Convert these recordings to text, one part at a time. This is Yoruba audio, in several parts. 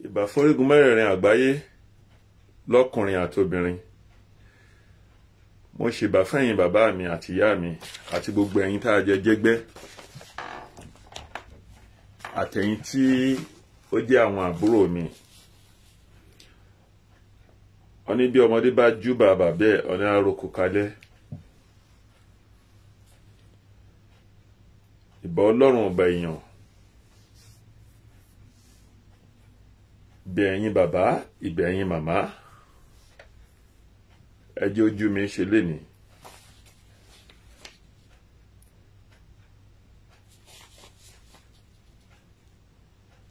ìbà fórígun mẹ́rẹ̀ẹ̀rin àgbáyé lọ́kùnrin àtobìnrin. Mo ṣèbà fẹ́yìn bàbá mi àti ìyá mi àti gbogbo ẹ̀yin tá a jẹ jẹ́gbẹ́ àtẹ̀yin tí ó jẹ́ àwọn àbúrò mi. Ó ní bí ọmọdé bá júbà bàbá ẹ̀ ọ̀nà àròkù kalẹ̀. Ìbà Ọlọ́run ọba èèyàn. Ìbà ẹ̀yin bàbá, ìbà ẹ̀yin màmá. Ẹ jẹ́ ojú mi ṣe lénìí.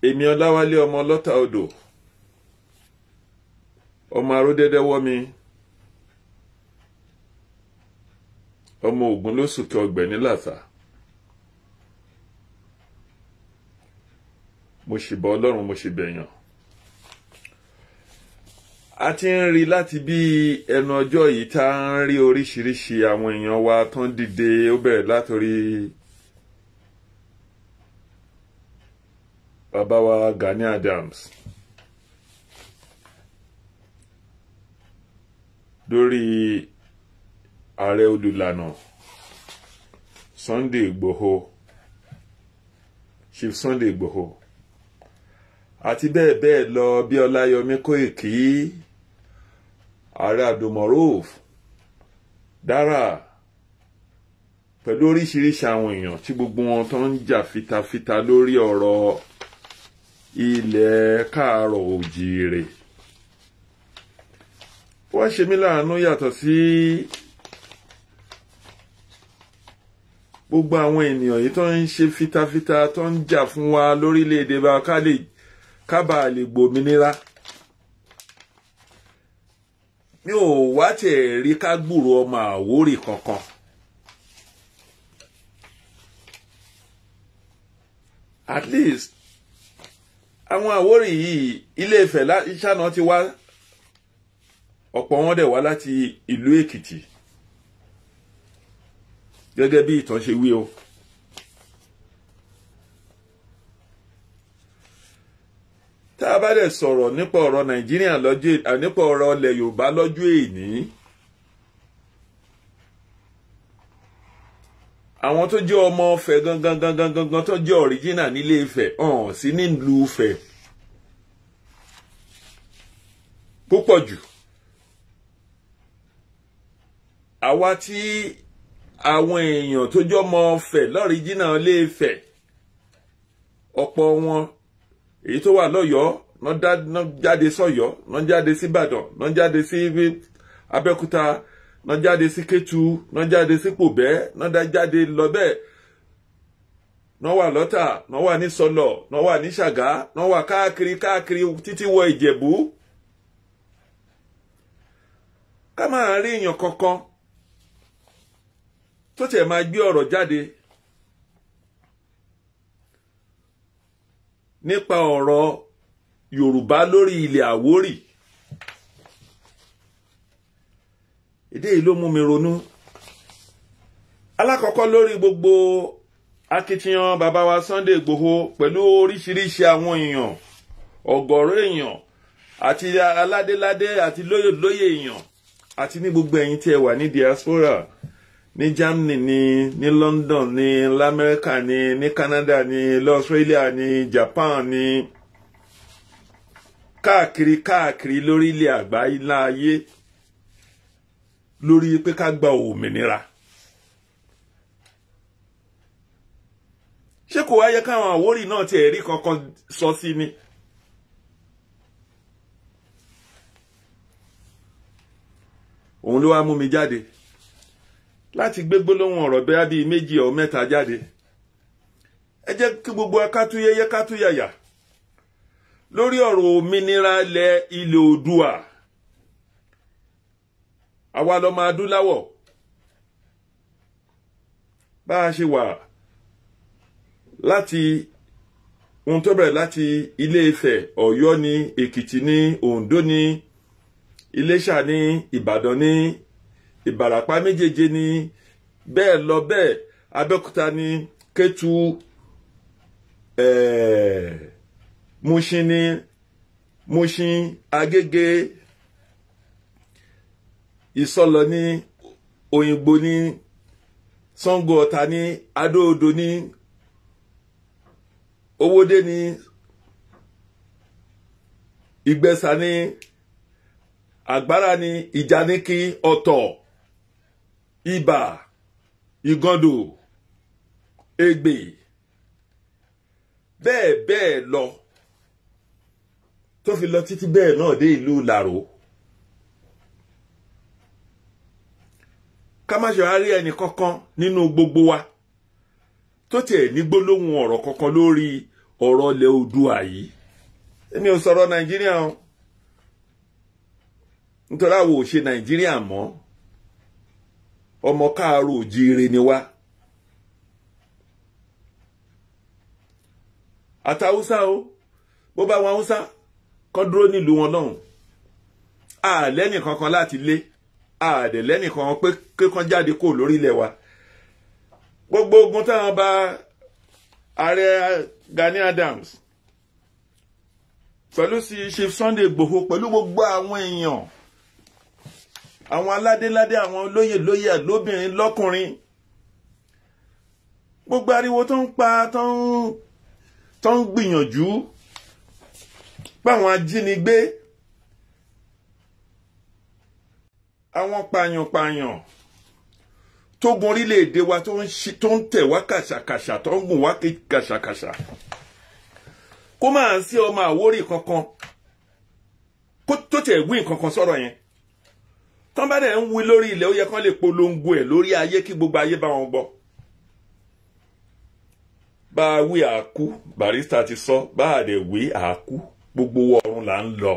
Èmi Ọláwálé ọmọ ọlọ́ta odò, ọmọ aródẹ́dẹ́wọ́ mi, ọmọ Ògún ló sùkẹ́ ọgbẹ̀ nílàsà. Mo ṣèbà Ọlọ́run, mo ṣèbà èèyàn. A ti ń rí láti bí ẹnu ọjọ́ yìí tá ń rí oríṣiríṣi àwọn èèyàn wa tó ń dìde. Ó bẹ̀rẹ̀ látòrí bàbá wa Gani Adams, lórí ààrẹ olùlànà Sunday Igboho, Chief Sunday Igboho, àti bẹ́ẹ̀ bẹ́ẹ̀ lọ, bí Ọláyọmí Kóìkí, ààrẹ Abdulmoruf, Dara, pẹ̀lú oríṣiríṣi àwọn èèyàn tí gbogbo wọn tó ń jà fitafita lórí ọ̀rọ̀ ilẹ̀ káàárọ̀ òjìire. Wọ́n ṣe mí láàánú yàtọ̀ sí gbogbo àwọn ènìyàn yìí tó ń ṣe fitafita tó ń jà fún wa lórílẹ̀‐èdè bá kábàá lè gbòmìnira. Mi ò wá tẹ̀ rí ká gbúrò ọmọ Àwórì kankan. At least àwọn Àwórì yìí Ilé Ifẹ̀ ìṣáná ti wá, ọ̀pọ̀ wọn dẹ̀ wá láti ìlú Èkìtì, gẹ́gẹ́ bí ìtàn ṣe wí o. Tá a bá dẹ̀ sọ̀rọ̀ nípa ọ̀rọ̀ Nàìjíríà nípa ọ̀rọ̀ ilẹ̀ Yorùbá lọ́jọ́ èní, àwọn tó jẹ́ ọmọ Ifẹ̀ gangan tó jẹ́ ọ̀ríjínà nílé Ifẹ̀ hàn sí nílùú Ifẹ̀ púpọ̀ jù. Àwa tí àwọn èèyàn tó jẹ́ ọmọ Ifẹ̀ lọ́ríjínà ilé Ifẹ̀, ọ̀pọ̀ wọn èyí tó wà lọ́yọ̀ọ́ náà jáde sọ́yọ́, náà jáde sí Ìbàdàn, náà jáde sí Abẹ́òkúta, náà jáde sí Kétu, náà jáde sí Pòbẹ́, náà jáde lọ bẹ́ẹ̀, náà wà lọ́tà, náà wà ní Sọlọ̀, náà wà ní Ṣàgá, náà wà káàkiri títí wọ Ìjẹ̀bú. Ká máa rí èèyàn kankan tó tẹ̀ máa gbé ọ̀rọ̀ jáde nípa ọ̀rọ̀ Yorùbá lórí ilẹ̀ Àwórì. Ìdí yìí ló mú mi ronú. Alákọ̀ọ́kọ́ lórí gbogbo akitiyan bàbá wa Sunday Igboho pẹ̀lú oríṣiríṣi àwọn èèyàn, ọ̀gọ̀rọ̀ èèyàn àti aládéládé àti lóyè èèyàn, àti ní gbogbo ẹ̀yin tí ẹ wà ní diaspora, ní Germany, ní London, ní l'Amẹ́ríkà, ní Canada, ní l'Australia, ní Japan, ní káàkiri lórílẹ̀ àgbáyé láàyè, lórí pé ká gba òmìnira. Ṣé kò wáyé káwọn Àwórì náà ti ẹ̀rí kankan sọ sí ni? Òun ló wá mú mi jáde láti gbé gbólóhùn ọ̀rọ̀ bẹ́ẹ̀ bí méjì ọ mẹ́ta jáde. Ẹ jẹ́ kí gbogbo akátúyẹyẹ kátúyàyà lórí ọ̀rọ̀ òmìnira ilẹ̀ Oòduà. Àwa lọmọ adúláwọ̀, bá a ṣe wà láti ohun tó bẹ̀rẹ̀ láti Ilé Ifẹ̀, Ọ̀yọ́ ní, Èkìtì ní, Oǹdó ní, Iléṣà ní, Ìbàdàn ní, Ìbàràpá méjèèje ní, bẹ́ẹ̀ lọ bẹ́ẹ̀, Abẹ́òkúta ní, Kétu, Mùṣín ní, Mushin, Agége, Ìsọlọ̀ ní, Òyìngbò ní, Ṣàngó Ọ̀tà ní, Adó-Odò ní, Owódé ní, Ìgbẹ́sà ní, Àgbárá ní, Ìjàníkì, Ọ̀tọ̀, Ìbà, Ìgàndò, Ègbè, bẹ́ẹ̀ bẹ́ẹ̀ lọ tó fi lọ títí bẹ́ẹ̀ náà dé ìlú Ìláró. Ká má ṣe rí ẹnì kankan nínú gbogbo wa tó tiẹ̀ ní gbólóhùn ọ̀rọ̀ kankan lórí ọ̀rọ̀ ilẹ̀ Oòduà yìí. Èmi ò sọ̀rọ̀ Nàìjíríà o, nítorí àwọn ò ṣe Nàìjíríà mọ́, ọmọ káàárọ̀ oòjíire ni wá. Àtàwùsá o, bó bá wọn Haúsá kọ́ dúró nílùú wọn lọ́hùn, àlẹ́nì kankan láti lé, àdẹ̀lẹ́nì kankan pé kékan jáde kó lórí ilẹ̀ wa. Gbogbo ogun táwọn bá ààrẹ Gani Adams pẹ̀lú sí Chief Sunday Igboho pẹ̀lú gbogbo àwọn èèyàn, àwọn aládéládé, àwọn lóyè lóbìnrin lọ́kùnrin, gbogbo ariwo tó ń pa tó ń gbìyànjú páwọn ajínigbé, àwọn pààyàn tó gun orílẹ̀-èdè wa tó ń tẹ̀ wá kàṣàkàṣà, tó ń gùn wá kàṣàkàṣà, kó máa sí ọmọ Àwórì kankan tó tẹ̀ wí nǹkankan sọ̀rọ̀ yẹn. Tán bá dẹ̀ ń wí lórí ilẹ̀, ó yẹ kán lè polongo ẹ̀ lórí ayé kí gbogbo ayé bá wọn gbọ́. Bá a wí àkú, Barrister ti sọ, bá a dẹ̀ wí àkú, gbogbo ọ̀run là ń lọ.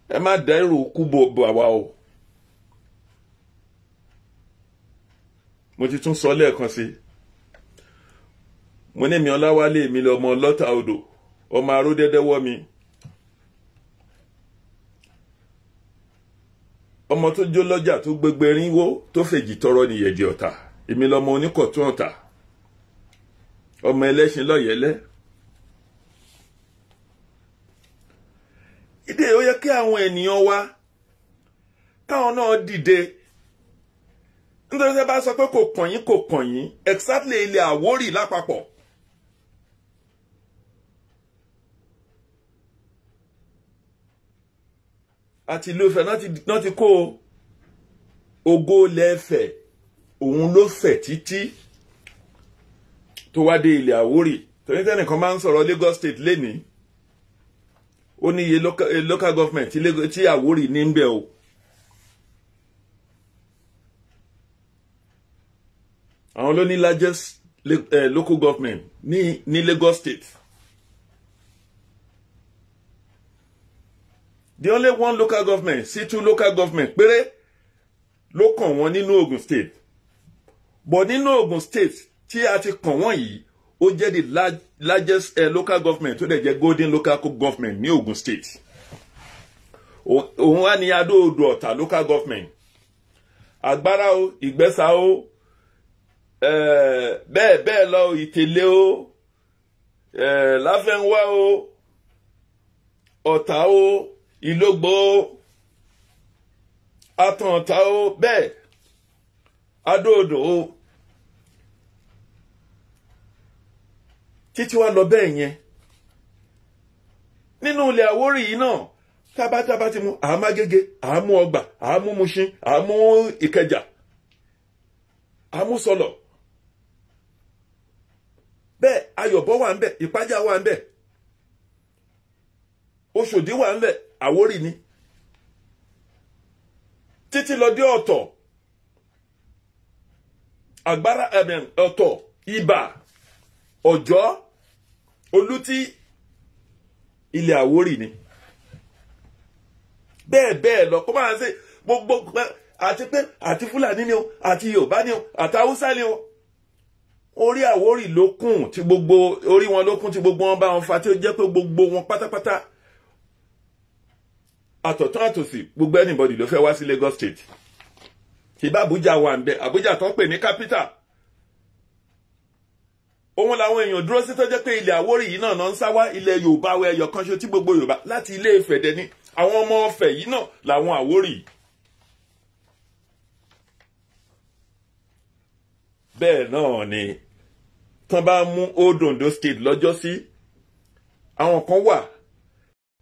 Ẹ má dẹ́rù kú bo àwa o. Mo ti tún sọ lẹ́ẹ̀kan sí. Mo ní mi Ọláwálé mi lọ́mọ Lọ́tà Odò, ọmọ Aródẹ́dẹ́wọ́ mi. Ọmọ tó jó lọ́jà tó gbẹgbẹrin wó tó fèjì tọrọ nìyẹ̀dì ọ̀tà. Èmi lọ́mọ Oníkọ̀tún Ọ̀tà. Ọmọ ẹlẹ́ṣin lọ́yẹ̀lẹ́. Ìdè ó yẹ kí àwọn ènìyàn wa káwọn náà dìde. Nítorí tẹ́ bá sọ pé kò kàn yín exactly ilẹ̀ Àwórì lápapọ̀. Àti ìlú Ifẹ̀ náà ti kó Ògo lẹ́fẹ̀, òun ló fẹ̀ títí tó wá dé ilẹ̀ Àwórì. Torí tẹ́nìkan máa ń sọ̀rọ̀ Lagos State lénìí, ó ní iye local government tí Àwórì ní ń bẹ o. Àwọn ló ní largest local government ní Lagos State. The only one local government, sí two local government péré ló kàn wọ́n nínú Ogun State. But nínú Ogun State tí a ti kàn wọ́n yìí, ó jẹ́ the largest local government tó dẹ̀ jẹ́ golden local government ní Ogun State. Òun wá ní Adó-Odò Ọ̀tà local government. Àgbárá o, Ìgbẹ́sà o, bẹ́ẹ̀ lọ, Ìtẹ̀lé o, Láfẹnwá o, Ọ̀tà o, Ìlógbò o, Àtàn Ọ̀tà o, bẹ́ẹ̀ Adó-Odò o. Títí wá lọ bẹ́ẹ̀ yẹn. Nínú ilẹ̀ Àwórì yìí náà, tábátábá ti mú àmú Agége, àmú Ọgbà, àmú Mushin, àmú Ìkẹjà, àmú Sọlọ̀. Bẹ́ẹ̀ Ayọ̀bọ̀ wà ń bẹ̀, Ìpájà wà ń bẹ̀, Òṣòdì wà ń bẹ̀, Àwórì ni. Títí lọ dé Ọ̀tọ̀, Àgbárá, Ọ̀tọ̀, Ìbà, Ọ̀jọ́, Olútí, ilẹ̀ Àwórì ni. Bẹ́ẹ̀ lọ, kó máa ń ṣe gbogbo àti Fúlàní ni o, àti Yorùbá ni o, àti Haúsá ni o. Orí Àwórì ló kún tí gbogbo orí wọn ló kún tí gbogbo wọn bá wọn fa, tí ó jẹ́ pé gbogbo wọn pátápátá àtọ̀tún àtòsì gbogbo anybody ló fẹ́ wá sí Lagos State. Ìbá Àbújá wà ń bẹ, Àbújá tó ń pè ní capital. òun làwọn èèyàn dúró sí tó jẹ́ pé ilẹ̀ Àwórì yìí náà ń sá wá ilẹ̀ Yorùbá wẹ ẹyọ kan ṣo tí gbogbo Yorùbá láti Ilé Ifẹ̀ dẹ̀ ni àwọn ọmọ Ọ̀fẹ̀ yìí náà làwọn Àwórì. bẹ́ẹ̀ náà ni tán bá mú Old Ondo State lọ́jọ́ sí àwọn kan wà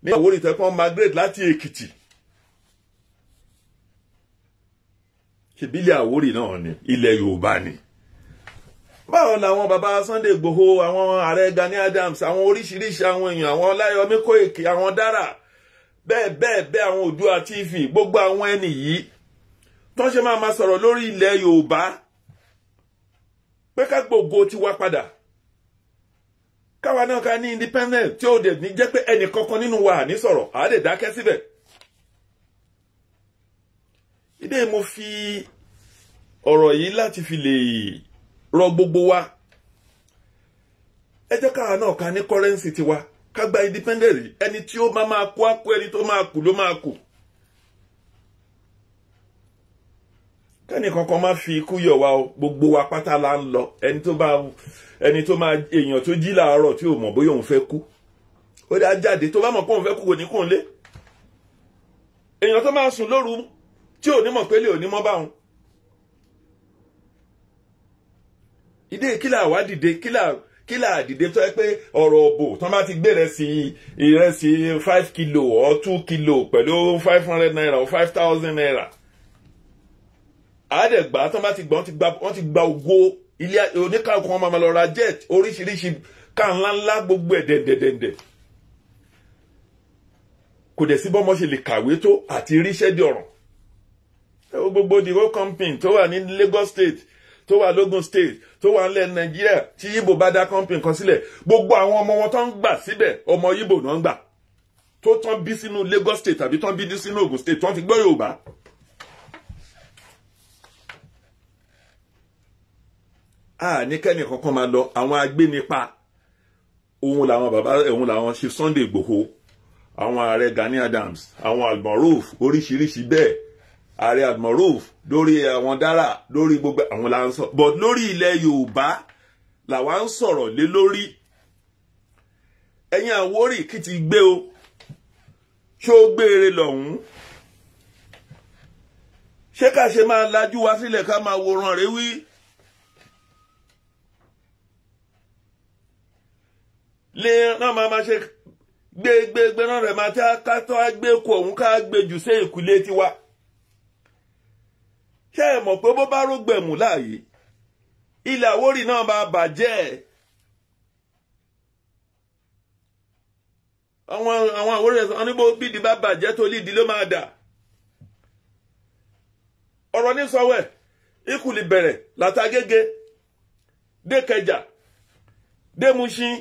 ní Àwórì tẹ́kọ́ migrate láti Èkìtì ṣèbílẹ̀ Àwórì náà ni ilẹ̀ Yorùbá ni. báwo làwọn bàbá Sunday Igboho àwọn ààrẹ Gani Adams àwọn oríṣiríṣi àwọn èèyàn àwọn Ọláyọmí Kóìkì àwọn Dárà bẹ́ẹ̀ àwọn Oòduà TV gbogbo àwọn ẹni yìí tó ń ṣe máa sọ̀rọ̀ lórí ilẹ̀ Yorùbá pé ká gbogbo ti wá padà káwa náà ká ní independent tí ó dẹ̀ ní jẹ́ pé ẹnì kankan nínú wa ní sọ̀rọ̀ àádẹ́ dákẹ́ síbẹ̀. ìdí mo fi ọ̀rọ̀ yìí láti fi lè rọ gbogbo wa ẹ jẹ́ káwa náà ká ní currency tiwa ká gba independent ẹni tí ó máa kú á kú ẹni tó máa kú ló máa kú. kẹ́ni kankan má fi ikú yọ̀ wá o gbogbo wa pátá la ń lọ ẹni tó máa èèyàn tó jí láàárọ̀ tí ò mọ̀ bóyá òun fẹ́ kú ó dá jáde tó bá mọ̀ pé òun fẹ́ kú kò ní kò ń lé èèyàn tó máa sùn lóru tí ò ní mọ̀ pé lè ò ní mọ́ báwọn. ìdí kílà wá dìde kílà dìde tó yẹ pé ọ̀rọ̀ òbò tó bá ti gbé ìrẹsì 5 kilo or 2 kilo pẹ̀lú 500 naira or 5,000 naira àádẹ́gbà tó bá ti gbà wọ́n ti gba ògo ilé oníkàkùn wọn máa lọ ra jet oríṣiríṣi ká ńláńlá gbogbo ẹ̀ dẹ̀ndẹ̀dẹ̀ndẹ̀ kò dẹ̀ sí bọ́mọ ṣe lè kàwé tó àti ríṣẹ́ di ọ̀ràn gbogbo the whole company tó wà ní Lagos State tó wà l'Ogun State tó wà nílẹ̀ Nàìjíríà tí Ìgbò bá dá company kan sílẹ̀ gbogbo àwọn ọmọ wọn tó ń gbà síbẹ̀ ọmọ Ìgbò náà ń gbà tó tán bí sínú Lagos State tàbí tán bí sínú Ogun State tó ń fi gbọ́ Yorùbá. ní kẹ́ni kankan máa lọ àwọn agbénipa òun làwọn Chief Sunday Igboho àwọn ààrẹ Gani Adams àwọn Almoruf oríṣiríṣi bẹ́ẹ̀ ààrẹ Almoruf lórí àwọn Dárà lórí gbogbo àwọn là ń sọ but lórí ilẹ̀ Yorùbá làwa ń sọ̀rọ̀ lé lórí ẹ̀yin Àwórì kì ti gbé o ṣó gbére lọ́hùn ṣé ká ṣe máa lajú wá sílẹ̀ ká máa wòran rẹ̀ wí. lè náà máa ṣe gbé náà rẹ̀ máa tí ká tó á gbé kò òun ká gbé jù sí ìkúlé tiwa. ṣé ẹ mọ̀ pé bó bá rógbẹ̀mù láàyè ilẹ̀ Àwórì náà máa bàjẹ́. àwọn Àwórì rẹ̀ sọ ní bó bídìí bá bàjẹ́ tó lídìí ló máa dà. ọ̀rọ̀ ní sọ́wẹ́ ìkùlì bẹ̀rẹ̀ látàgége dé Kẹjà dé Mùṣín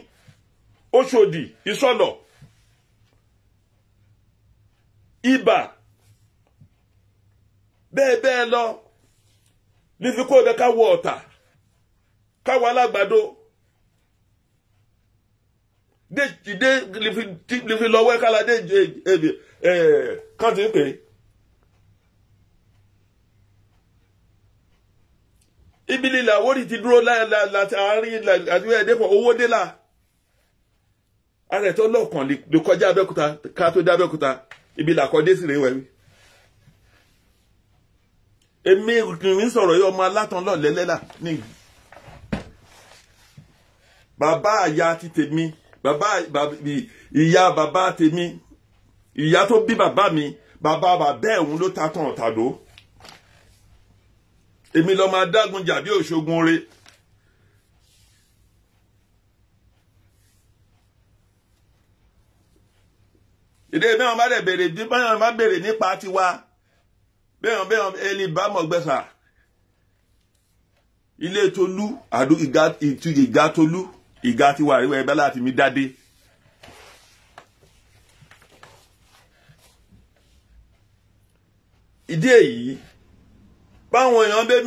Òṣòdì Ìsọlọ̀ Ìbà bẹ́ẹ̀ lọ nífi kó ibẹ̀ ká wọ Ọ̀tà ká wọ Alágbàdo dé nífi lọ́wọ́ ẹ̀ka ládé kàn tí ń pè é. ibi lílà Àwórì ti dúró láti àárín àti ẹ̀ẹ́dẹ́pọ̀ owó dé là. ààrẹ tó lọ́ọ̀kan lè kọjá Abẹ́òkúta ká tó dé Abẹ́òkúta ibi làkọ́dé sí rèé wẹ̀wí. èmi kìí sọ̀rọ̀ yìí ọmọ alátàn lọ́ọ̀lẹ́lẹ́là ní bàbá àyà ti tèmi ìyá bàbá tèmi ìyá tó bí bàbá mi bàbá ẹ̀hún ló ta tán ọ̀tàdó èmi lọ máa dágun jà bí òṣogun ore. ìdè mẹ́wọ̀n bá dẹ̀ bèrè bí báyọ̀ bá bèrè nípa tiwa bẹ́ẹ̀ ẹni bá mọ̀ gbẹ́sà ilé Tolú àdó ìgá Tolú ìgá tiwa àríwá ẹgbẹ́ láti mi dádé. ìdí èyí báwọn èèyàn bẹ́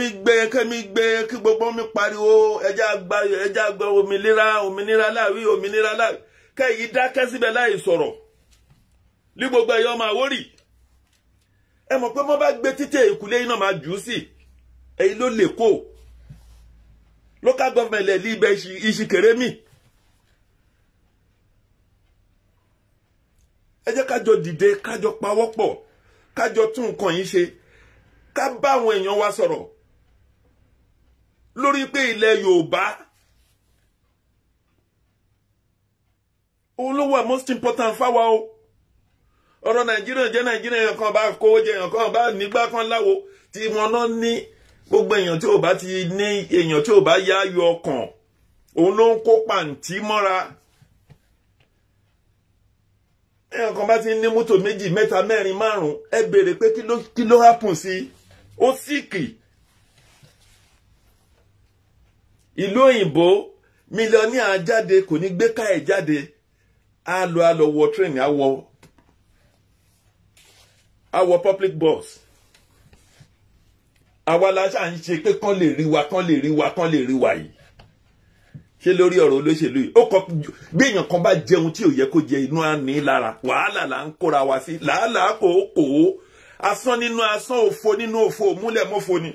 mi gbé kí gbogbo mi pariwo ẹjá gba òmìnira láàrí kẹ́yìí dákẹ́ síbẹ̀ láì sọ̀rọ̀ ní gbogbo ẹ̀yọ́ ọmọ Àwórì ẹ mọ̀ pé wọ́n bá gbé títẹ̀ ìkúlé iná máa jù ú sí èyí ló lè kó local government lè líbẹ̀ ìṣìkèrè mi. Ẹ jẹ́ ká jọ dìde, ká jọ pawọ́pọ̀, ká jọ tún nǹkan yìí ṣe, ká bá àwọn èèyàn wa sọ̀rọ̀ lórí pé ilẹ̀ Yorùbá òun ló wà most important fáwa o. Ọ̀rọ̀ Nàìjíríà jẹ́ Nàìjíríà, èèyàn kan bá kówó jẹ, èèyàn kan bá nígbà kan láwo tí wọn náà ní gbogbo èèyàn tí ò bá ti ní èèyàn tí ò bá yá yọ ọkàn òun ló ń kó pàǹtí mọ́ra. Èèyàn kan bá ti ní mọ́tò méjì mẹ́ta mẹ́rin márùn ẹ béèrè pé kí ló happen sí ó síkì. Ìlú òyìnbó mílíọ̀nìà jáde kò ní gbé ká ẹ̀ jáde, á lọ wọ train, á wọ public bus. Àwa la ṣà ń ṣe pé kán lè rí wa yìí. Ṣé lórí ọ̀rọ̀ olóṣèlú yìí ó kọ bí èèyàn kan bá jẹun tí ò yẹ kó jẹ, inú á ní lára, wàhálà là ń kóra wa sí, làálàá kò asán nínú asán, òfo nínú òfo, múlẹ̀ mọ́fo ni.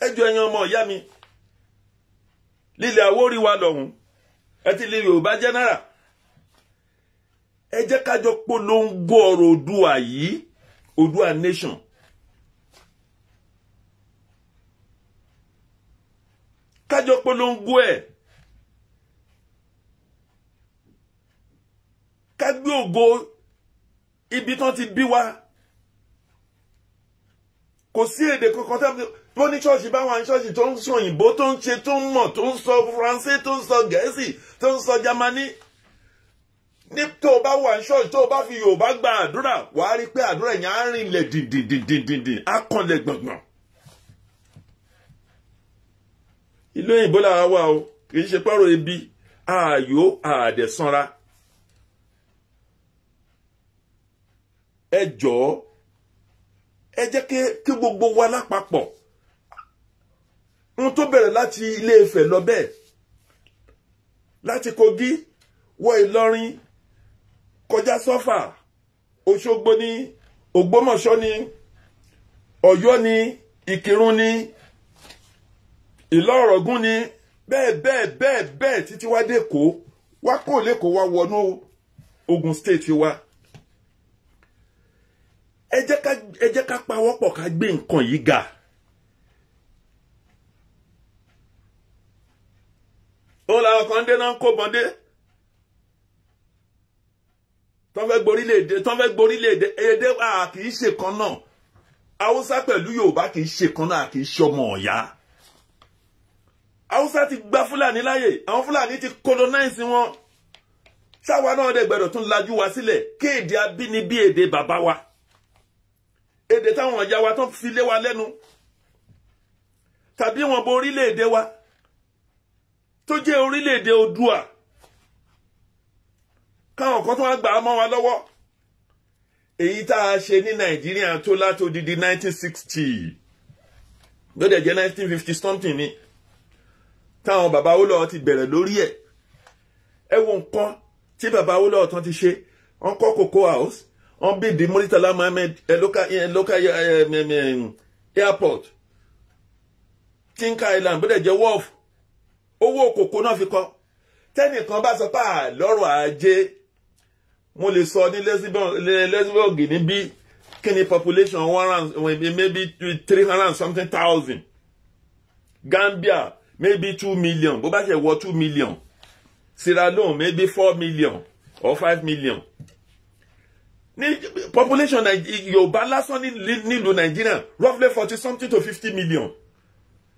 Ẹjọ́ ẹ̀yin ọmọ ìyá mi, lílẹ̀ Àwórì wa lọ́hùn, ẹ ti lè Yorùbá general. Ẹ jẹ́ ká jọ polongo ọ̀rọ̀ Oòduà yìí, Oòduà nation. Ká jọ polongo ẹ̀. Ká gbé ògo ibi tán ti bí wa. Kò sí èdè kankan tó ní ṣọ́ọ̀ṣì bá wà ní ṣọ́ọ̀ṣì tó ń sọ òyìnbó, tó ń ṣe, tó ń mọ̀, tó ń sọ Faransé, tó ń sọ Gẹ̀ẹ́sì, tó ń sọ Jámánì. Ní tó bá wà ní ṣọ́ọ̀ṣì tó bá fi Yorùbá gba àdúrà, wàá rí pé àdúrà yẹn á rìnlẹ̀ dìndìndìndìndìn, á kànlẹ̀ gbọ̀ngbọ̀n. Ìlú òyìnbó làwa wà o, kì í ṣe pọ́rọ̀ ebi, ààyò àdẹ̀sanra. Ẹ jọ̀ọ́, ẹ jẹ́ kí gbogbo wa lápapọ̀. Ohun tó bẹ̀rẹ̀ láti Ilé Ifẹ̀ lọ bẹ́ẹ̀, láti Kogi wọ Ìlọrin, kọjá Sọ́fà, Òṣogbo ní, Ògbómọ̀ṣọ́ ní, Ọ̀yọ́ ní, Ìkìrun ní, Ìlọrọ̀gún ní, bẹ́ẹ̀ títí wá dé Èkó, wá kó lẹ́kọ̀ọ́ wá wọnú Ogun State wa. Ẹ jẹ́ ká pawọ́pọ̀ ká gbé nǹkan yìí ga. Ó làwọn kan dé náà ń kó bọ́ndé. Tán fẹ́ gborílẹ̀-èdè, èdè wa kì í ṣe kan náà. Haúsá pẹ̀lú Yorùbá kì í ṣe kan náà, kì í ṣe ọmọ ọ̀yá. Haúsá ti gba Fúlàní láyè, àwọn Fúlàní ti colonize wọn. Ṣáwa náà dẹ̀ gbọ́dọ̀ tún lajú wa sílẹ̀ kí èdè abínibí èdè bàbá wa. Èdè táwọn ọ̀yá wa tán fi lé wa lẹ́nu. Tàbí wọn bo orílẹ̀-èdè wa tó jẹ́ orílẹ̀-èdè Oòduà. Káwọn kan tó wá gbà á mọ́ wa lọ́wọ́. Èyí tá a ṣe ní Nàìjíríà tó láti odidi 1960. Ló dẹ̀ jẹ́ 1950 something ni. Táwọn bàbá Awólọ́wọ̀ ti bẹ̀rẹ̀ lórí ẹ̀. Ẹ wo nǹkan tí bàbá Awólọ́wọ̀ tán ti ṣe. Wọ́n kọ́ Cocoa House. On build the Muritala Mohammed local airport. Tinker Island, bó dẹ̀ jẹ́ wharf. Owó kòkó náà fi kọ́. Tẹ́nìkan bá sọ pé lọ́rọ̀ ajé, mo lè sọ ní Lesbog níbí kí ni population maybe 300 something thousand. Gambia maybe 2 million. Bó bá ṣe wọ 2 million. Sierra Leone maybe 4 million or 5 million. Ní population Yorùbá lásán nílùú Nàìjíríà roughly 40 something to 50 million.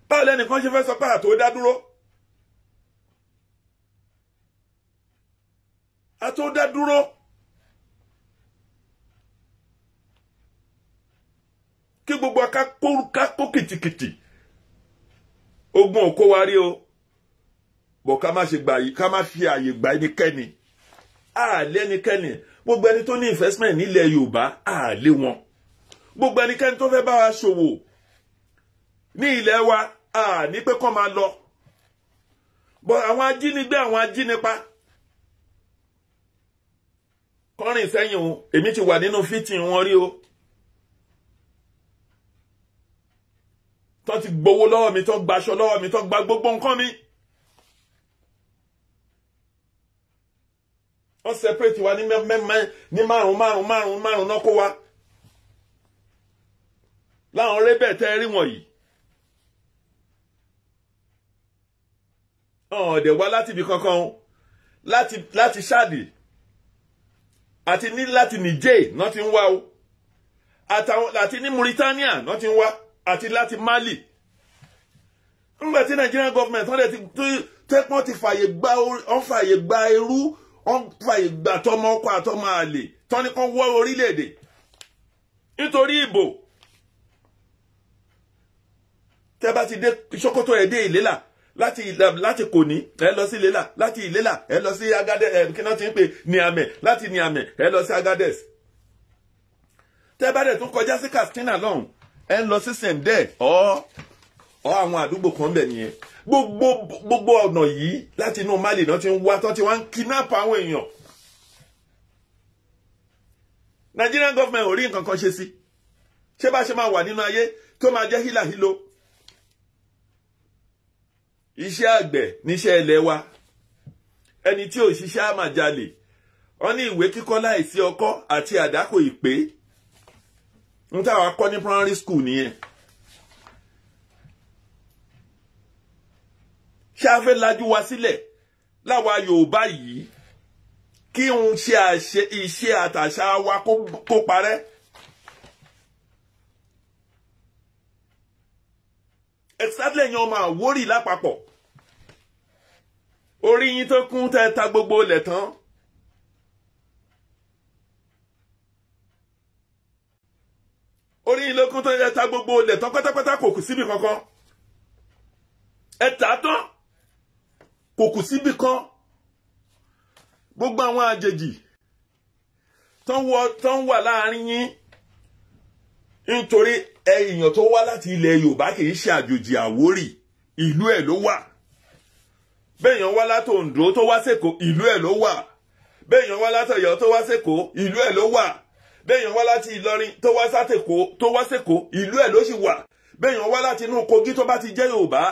Báwo lẹ́nìkan ṣe fẹ́ sọ pé àtò dá dúró? Àtò dá dúró. Kí gbogbo ká kó kìtìkìtì. Ogun ò kó wa rí o. Bọ̀ ká má ṣe gbà yìí, ká má fi àyè gbà ẹnikẹ́ni. Lẹ́nikẹ́ni. Gbogbo ẹni tó ní investment nílẹ̀ Yorùbá, lé wọn. Gbogbo ẹnikẹ́ni tó fẹ́ bá wa ṣòwò ní ilẹ̀ wa, ní pé kán máa lọ. But àwọn ajínigbé, àwọn ajínipa, kọrin sẹ́yìn o, èmi ti wà nínú fitting wọn rí o. tó ti gbowó lọ́wọ́ mi, tó gbaṣọ lọ́wọ́ mi, tó gba gbogbo nǹkan mi. Wọ́n separate wa ní márùn-ún náà kó wa. Láwọn rébẹ̀ tẹ́ rí wọ̀nyí. Ọ̀dẹ̀ wá láti ibi kankan, láti Ṣáàdì àti ní láti Niger náà ti ń wá o, àti ní Mauritania náà ti ń wá, àti láti Mali. Nígbà tí Nigerian government wọ́n dẹ̀ ti tẹ́pọ́n ti fàyè gba irú, wọ́n fàyè gba tọmọ ọkọ àtọmọ àlè tọ́ni kan wọ́ orílẹ̀-èdè nítorí ìbò. Tẹ́ bá ti dé Sokoto ẹ̀ dé Ìlélà, láti Kòní ẹ lọ sí Ìlélà, láti Ìlélà ẹ lọ sí Agadez, kí náà ti ń pè Niamey, láti Niamey ẹ lọ sí Agadez. Tẹ́ bá dẹ̀ tún kọjá sí Katsina lọ́hùn ẹ lọ sí Sendai ọ àwọn àdúgbò kan bẹ̀ nìyẹn. Gbogbo ọ̀nà yìí láti inú Mali náà ti ń wá, tán ti wá ń kidnap àwọn èèyàn. Nigerian government ò rí nǹkan kan ṣe sí. Ṣé bá ṣe máa wà nínú ayé tó máa jẹ́ hílàhílo? Iṣẹ́ àgbẹ̀ níṣẹ́ ilẹ̀ wa. Ẹni tí ò ṣiṣẹ́ á máa jalè. Wọ́n ní ìwé kíkọ́ láìsí ọkọ́ àti àdá kò ì pé. Ń táwa kọ́ ní primary school nìyẹn. Ṣé a fẹ́ lajú wa sílẹ̀ láwa Yorùbá yìí kí n ṣe iṣẹ́ àtàṣà wa kó parẹ́? Exactly yan ọmọ Àwórì lápapọ̀. Orí yín tó kún tẹ́ ta gbogbo ilẹ̀ tán. Orí yín ló kún tẹ́ ta gbogbo ilẹ̀ tán pátápátá, kò kù síbi kankan. Ẹ tà tán kò kù síbi kan. Gbogbo àwọn àjèjì tán wà láàrin yín nítorí èèyàn tó wá láti ilẹ̀ Yorùbá kì í ṣe àjòjì Àwórì, ìlú ẹ̀ ló wà. Béèyàn wá láti Oǹdó tó wá s'Èkó, ìlú ẹ̀ ló wà. Béèyàn wá láti Ọ̀yọ́ tó wá s'Èkó, ìlú ẹ̀ ló wà. Béèyàn wá láti Ìlọrin tó wá s'Èkó, ìlú ẹ̀ ló sì wà. Béèyàn wá láti inú Kogi tó bá ti jẹ́ Yorùbá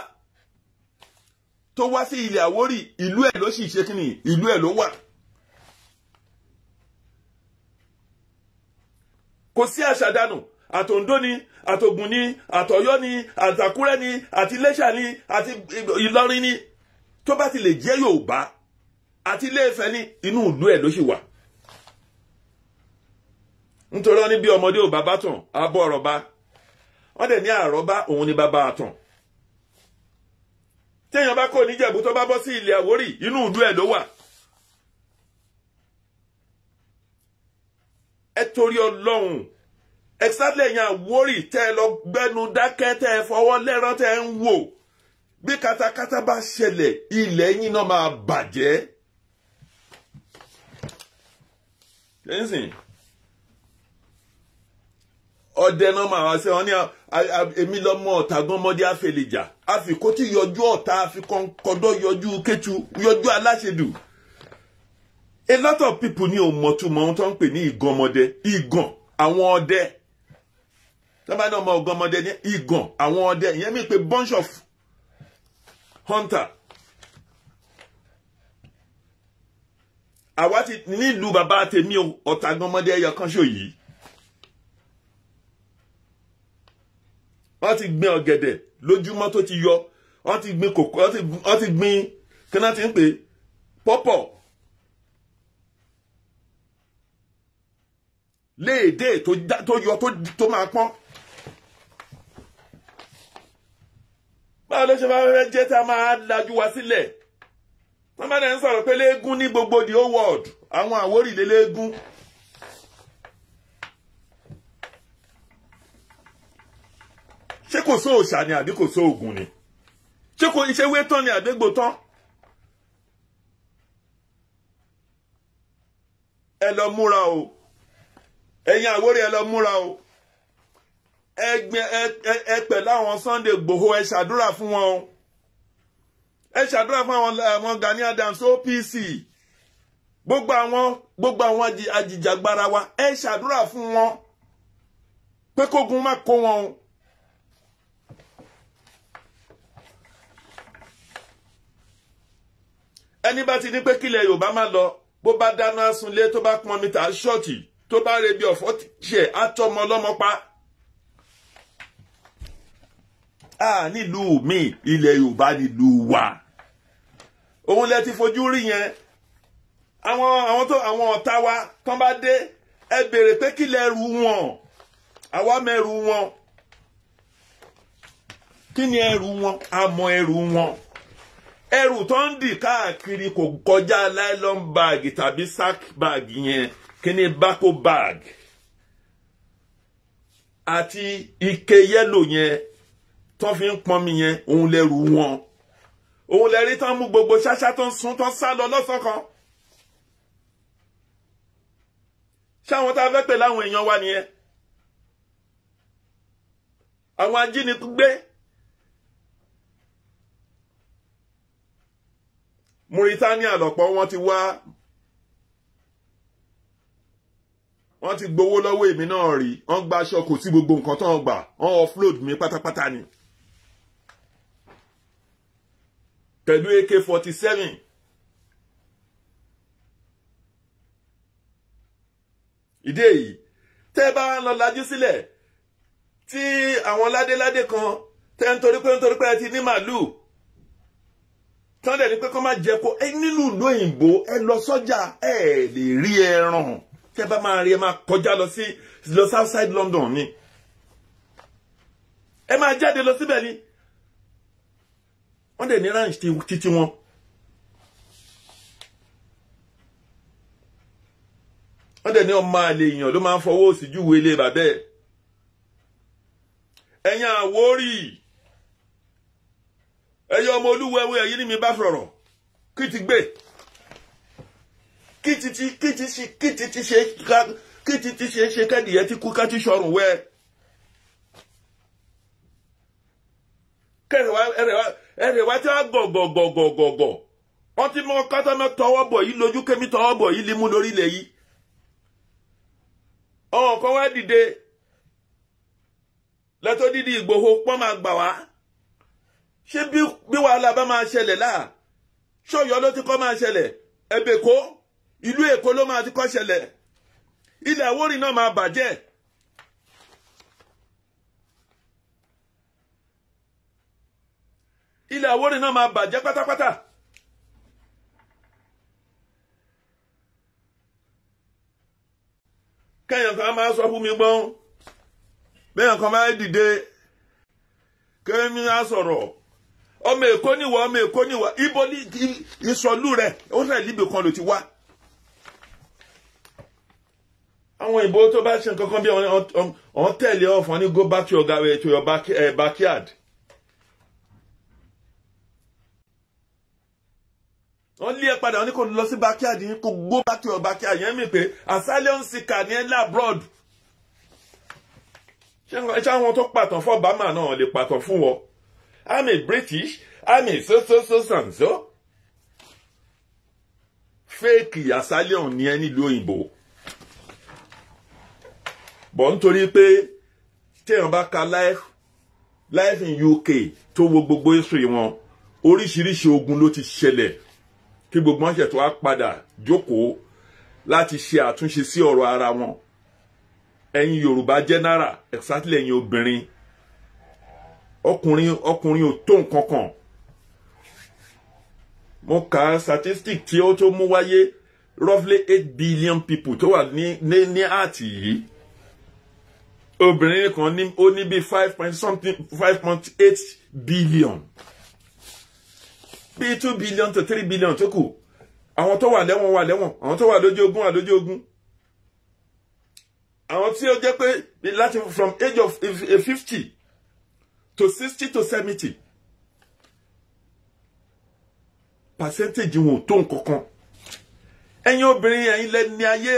tó wá sí ilẹ̀ Àwórì, ìlú ẹ̀ ló sì ṣe kíni, ìlú ẹ̀ ló wà. Kò sí àṣàdànù, àtòǹdó ni, àtògùn ni, àtọ̀yọ́ ni, àtàkúrẹ́ ni, àti Iléṣà ni, àti Ìlọrin ni, tó bá ti lè jẹ́ Yorùbá àti Ilé-Ifẹ̀ ní inú ìlú ẹ̀ ló sì wà. Nítorí wọ́n ní bí ọmọdé ò bàbá tàn abọ́ ọ̀rọ̀ bá, wọ́n dẹ̀ ní àrọ́bá òun ni bàbá àtàn. Téèyàn bá kó níjẹ̀bú tó bá bọ́ sí ilẹ̀ Àwórì, inú ìlú ẹ̀ ló wà. Ẹ torí Ọlọ́run, exactly ẹ̀yin Àwórì tẹ́ ẹ lọ gbẹ́nu dákẹ́, tẹ́ ẹ fọwọ́ lẹ́rán, tẹ́ ẹ ń wò. Bí katakata bá ṣẹlẹ̀, ilẹ̀ yín náà máa bàjẹ́. Lẹ́sìn, ọdẹ náà máa wá sí wọn ní èmi lọ́mọ ọ̀tàgánmọ́dé àfẹlẹ̀jà, àfikún tí yọjú ọ̀tá, àfikún kọ́dọ̀ yọjú kétu, yọjú aláṣẹdù. A lot of people ní òmọ̀túmọ̀ ohun tó ń pè ní ìgànmọ́dé, ìgàn àwọn ọdẹ. Tọ́ba náà mọ ọ̀gànmọ́dé ní ìgàn àwọn ọdẹ, ìyẹn mi pé bunch of hunter. Àwa ti nílùú bàbá tèmi ọ̀tàgánmọ́dé ẹyọ kan ṣò yìí. Wọ́n ti gbin ọ̀gẹ̀dẹ̀ lójúmọ́ tó ti yọ, wọ́n ti gbin kòkó, wọ́n ti gbin kí náà ti ń pè pọ́pọ̀. Léèdè tó yọ tó máa pọ́n. Báwo ló ṣe máa fẹ́ jẹ́ tá a máa lajú wa sílẹ̀? Wọ́n bá dẹ̀ ń sọ̀rọ̀ pé léégún ní gbogbo the whole world, àwọn Àwórì léléégún. Ṣé kò só òòṣà ni àbí kò só ògùn ni? Ṣé kò iṣẹ́ wé tán ni àdégbò tán? Ẹ lọ múra o. Ẹ̀yin Àwórì ẹ lọ múra o. Ẹ pẹ̀lú àwọn Sunday Igboho, ẹ ṣàdúrà fún wọn o. Ẹ ṣàdúrà fún àwọn Gani Adams OPC. Gbogbo àwọn ajìjàgbara wa, ẹ ṣàdúrà fún wọn pé kógun má kó wọn o. ẹni bá ti ní pé kílẹ̀ Yorùbá má lọ bó bá dáná sunlé tó bá pọn mítà ṣọ́ọ̀tì tó bá rebi ọ̀fọ̀ tiẹ̀ á tọmọ ọlọ́mọ pa. Nílùú mi ilẹ̀ Yorùbá nílùú wa òun lẹ ti fojú rí yẹn. Àwọn ọ̀tá wa tán bá dé ẹ béèrè pé kílẹ̀ ẹrù wọn àwa mẹ́rù wọn. Kí ni ẹrù wọn? A mọ ẹrù wọn. Ẹrù tó ń dì káàkiri kò kọjá nylon bag tàbí sack bag yẹn, kí ni bako bag àti ike yẹ́lò yẹn tó fi ń pọnmi yẹn, òun lẹ́rù wọn. Òun lẹ́rí tán mú gbogbo ṣáṣá tó ń sun tó ń sá lọ lọ́sàn kan. Ṣáwọn tá a fẹ́ pè láwọn èèyàn wa nìyẹn. Àwọn ajínigbé. Mauritania lọ́pọ̀ wọn ti wá. Wọ́n ti gbowó lọ́wọ́ èmi náà rí. Wọ́n gba aṣọ kò sí gbogbo nǹkan tó ń gbà. Wọ́n offload mi pátápátá ni. Pẹ̀lú AK-47. Ìdí èyí tẹ́ bá ń lọ lajú sílẹ̀ tí àwọn ládéládé kan tẹ́ nítorí pé ẹ ti ní màlúù tán dẹ̀ ní pé kó má jẹ kó nínú ìlú òyìnbó ẹ lọ sọ́jà ẹ lè rí ẹran tẹ́ bá máa rí ẹ máa kọjá lọ outside London ni ẹ máa jáde lọ síbẹ̀ ni wọ́n dẹ̀ ní ranch títí wọn. Wọ́n dẹ̀ ní ọmọ àlè èèyàn ló máa ń fọwọ́ òsì júwe ilé bàbá ẹ̀. Ẹ̀yin Àwórì ẹ̀yin ọmọ Olúwẹ̀wẹ̀ ẹ̀yin ní mi bá fọ̀rọ̀ kí ti gbé kí ti ṣe kẹ́dìyẹ tí kú ká ti sọ̀rùn wẹ́. Ẹ̀rẹ̀ wá tí wọ́n gọ̀gọ̀gọ̀gọ̀gọ̀ wọ́n ti mọ kátà mọ́ tọwọ́ bọ̀ yìí lójú kémi tọwọ́ bọ̀ yìí limu lórílẹ̀ yìí. Ọ̀hún kan wá dìde lẹ́tọ́ dídí Ìgbòho pọ́n máa gbà wá. Ṣé bí wàhálà bá máa ṣẹlẹ̀ láà? Ṣọ́yọ́ ló ti kọ́ máa ṣẹlẹ̀. Ẹ̀bẹ̀kó ìlú Èkó ló máa ti kọ́ ṣẹlẹ̀. Ilẹ̀ Àwórì náà máa bàjẹ́. Ilẹ̀ Àwórì náà máa bàjẹ́ pátápátá. Kẹ́yàn kan máa sọ fún mi gbọ́n. Bẹ́yàn kan máa dìde. Kẹ́mi á sọ̀rọ̀. Ọmọ Èkó níwọ̀. Ibo ní ìsọ̀lú rẹ̀. Ó rẹ̀ líbi kan ló ti wá. Àwọn ìbò tó bá ṣe nǹkan kan bí ọ̀n tẹ̀lé ọ̀fọ̀ ní go back to your backyard. Wọ́n lé ẹ padà wọ́n ní kò lọ sí backyard yín kò go back to your backyard yẹn mi pé asylum seeker ní ẹ labroad. Ṣé àwọn tó pàtàn fún Obama náà lè pàtàn fún wọn? I'm a British, I'm a so. Fake asylum ní ẹ nílùú òyìnbó. Bọ̀ nítorí pé téèyàn bá ka life in UK tó wo gbogbo history wọn, oríṣiríṣi ogun ló ti ṣẹlẹ̀. Kí gbogbo wọn ṣe tó wá padà jókòó láti ṣe àtúnṣe sí ọ̀rọ̀ ara wọn. Ẹ̀yin Yorùbá general exactly ẹ̀yin obìnrin ọkùnrin ò tó nǹkan kan. Mo kà statistic tí ó tó mú wáyé roughly 8 billion people tó wà ní àti yìí. Obìnrin kan ní ó ní bí 5.8 billion. Bí 2 billion to 3 billion tó kù. Àwọn tó wà lẹ́wọ̀n. Àwọn tó wà lójú ogun. Àwọn tí ó jẹ́ pé láti from age of 50 to 60 to 70. Percentage wọn tó nǹkankan. Ẹ̀yin obìnrin ẹ̀yin lẹ́ni ayé.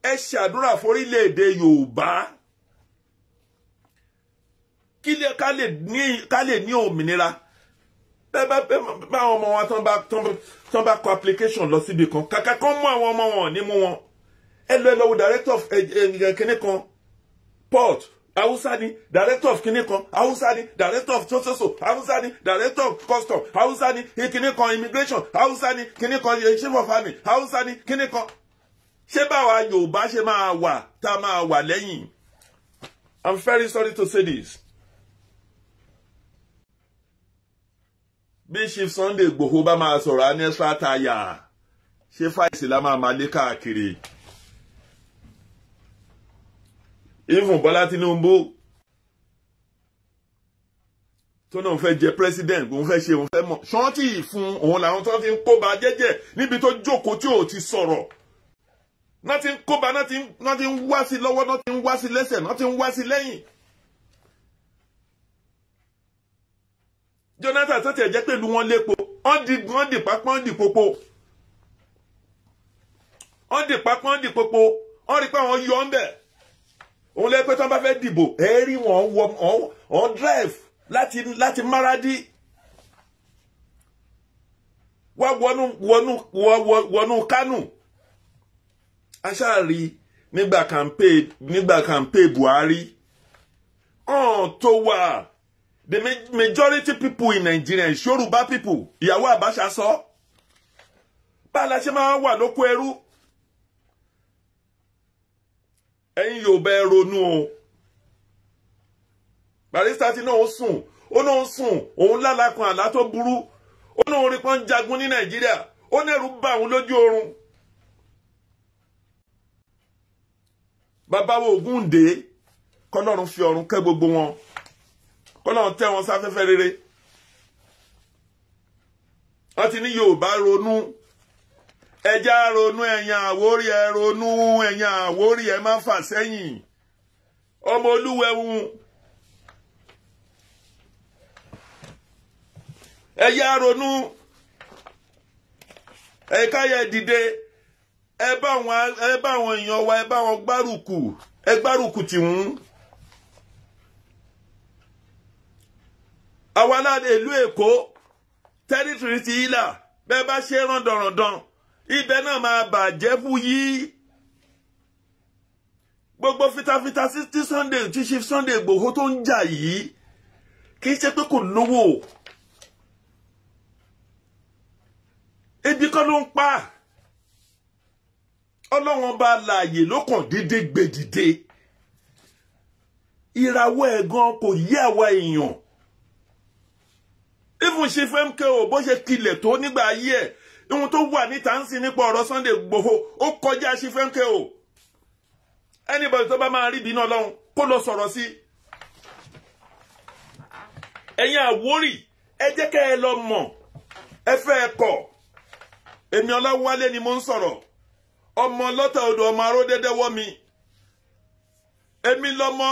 Ẹ ṣàdúrà forílẹ̀-èdè Yorùbá. Ká lè ní òmìnira. Bá ọmọ wa tán bá kọ application lọ síbi kan kàkà kan mú àwọn ọmọ wọn ní mú wọn ẹ lọ wo director of kíní kan port Hausa ni director of kinikan, Hausa ni director of so, Hausa ni director of custom, Hausa ni kinikan immigration, Hausa ni kinikan chief of army, Hausa ni kinikan. Ṣé báwa Yorùbá ṣe máa wà tá máa wà lẹ́yìn? I'm very sorry to say this. Bí Chief Sunday Igboho bá máa sọ̀rọ̀ ní extra tire, ṣé fáìsì la máa lé káàkiri? Even Bọ́lá Tinubu tó náà fẹ́ jẹ president, òun fẹ́ ṣe, òun fẹ́ mọ̀. Ṣọ́ntì fún òun làwọn tó ti ń kóba jẹ́jẹ́ níbi tó jókòó tí ò ti sọ̀rọ̀. Náà ti ń kóba, náà ti ń wá sí lọ́wọ́, náà ti ń wá sí lẹ́sẹ̀, náà ti ń wá sí lẹ́yìn. Jonathan tó tẹ̀ jẹ́ pẹ̀lú wọn lépo, wọ́n dì pápá, wọ́n dì popo. Wọ́n dì pápá, wọ́n dì popo, wọ́n rí pé àwọn yọ ọ́n bẹ̀. Òun lẹ́pẹ́ tó bá fẹ́ dìbò, ẹ̀rí wọn drive láti Maradi. Wá wọnú Kánò. Aṣáàrí nígbà campaign Buhari. Tó wà. The majority people in Nigeria is Yoruba people. Ìyàwó Abacha sọ. Bála ṣe máa wà lóko ẹrú. Ẹ̀yin Yorùbá ẹ ronú o. Barrister tí náà sùn. Ó náà sùn. Òun lálàkùn àlá tó burú. Ó náà rí pọ́n jagun ní Nàìjíríà. Ó nẹ́rù bá òun lójú oorun. Bàbá wo Ògúndé. Kọ́lọ́run fi ọ̀run kẹ́ gbogbo wọn. Kọ́lọ́run tẹ́ wọn sáfẹ́fẹ́ rere. Wọ́n ti ní Yorùbá ronú. Ẹja ronú ẹ̀yin Àwórì, ẹ ronú ẹ̀yin Àwórì, ẹ má fà sẹ́yìn. Ọmọ Olúwẹ̀hún. Ẹja ronú. Ẹ̀káyẹ̀ dìde. Ẹ bá àwọn èèyàn wa, ẹ bá wọn gbárùkù. Ẹ gbárùkù tì wọ́n. Àwa láde ìlú Èkó, territory ti Ìlà, bẹ́ẹ̀ bá ṣe ràndọ̀ràndàn, ibẹ̀ náà máa bàjẹ́ fún yí. Gbogbo fitafita tí Chief Sunday Igboho tó ń jà yìí, kì í ṣe pé kò lówó. Ebi kọ́ ló ń pa. Ọlọ́run bá láàyè ló kàn dédé gbèdìde. Ìràwọ̀ ẹ̀gan kò yé àwa èèyàn. Even Chief MKO bó ṣe kilẹ̀ tó nígbà ayé ẹ̀, ohun tó wà níta ń sin nípa ọ̀rọ̀ Sunday Igboho, ó kọjá Chief MKO. Anybody tó bá máa rí bínú Ọlọ́run kó lọ sọ̀rọ̀ sí. Ẹ̀yin Àwórì, ẹ jẹ́ kẹ́ ẹ lọ mọ̀, ẹ fẹ́ ẹ kọ̀. Èmi Ọláwálé ni mo ń sọ̀rọ̀. Ọmọ lọ́tà odò ọmọ aró dédéwọ́ mi. Èmi lọ́mọ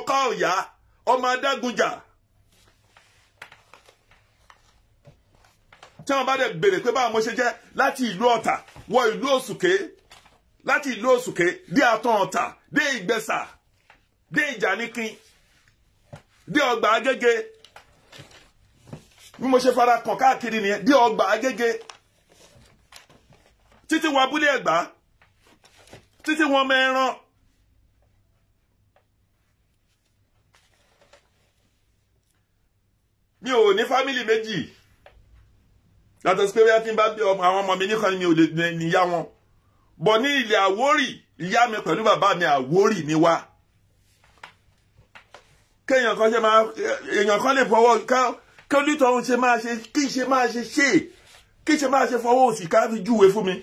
ká ọ̀yá, ọmọ adágúnjà. Tí wọ́n bá dẹ̀ bèrè pé báwo mo ṣe jẹ́ láti ìlú Ọ̀tà wọ ìlú Òsùké, láti ìlú Òsùké dé Àtàn Ọ̀tà, dé Ìgbẹ̀sà, dé Ìjàníkin, dé Ọgbà Agége. Bí mo ṣe fara kàn káàkiri nìyẹn, dé Ọgbà Agége. Títí wọ Abúlé Ẹ̀gbá, títí wọ Mẹ́rán. Mi ò ní fámìlì méjì. Yàtọ̀ sí pé bí a ti ń bá bí àwọn ọmọ mi nìkan ni mi ò lè níyá wọn. Bọ̀ ní ilẹ̀ Àwórì, ìyá mi pẹ̀lú bàbá mi Àwórì ni wá. Kéèyàn kan lè fọwọ́ kí olùtọ̀ ṣe máa ṣe, kí ṣe máa ṣe fọwọ́ òsì ká fi júwe fún mi.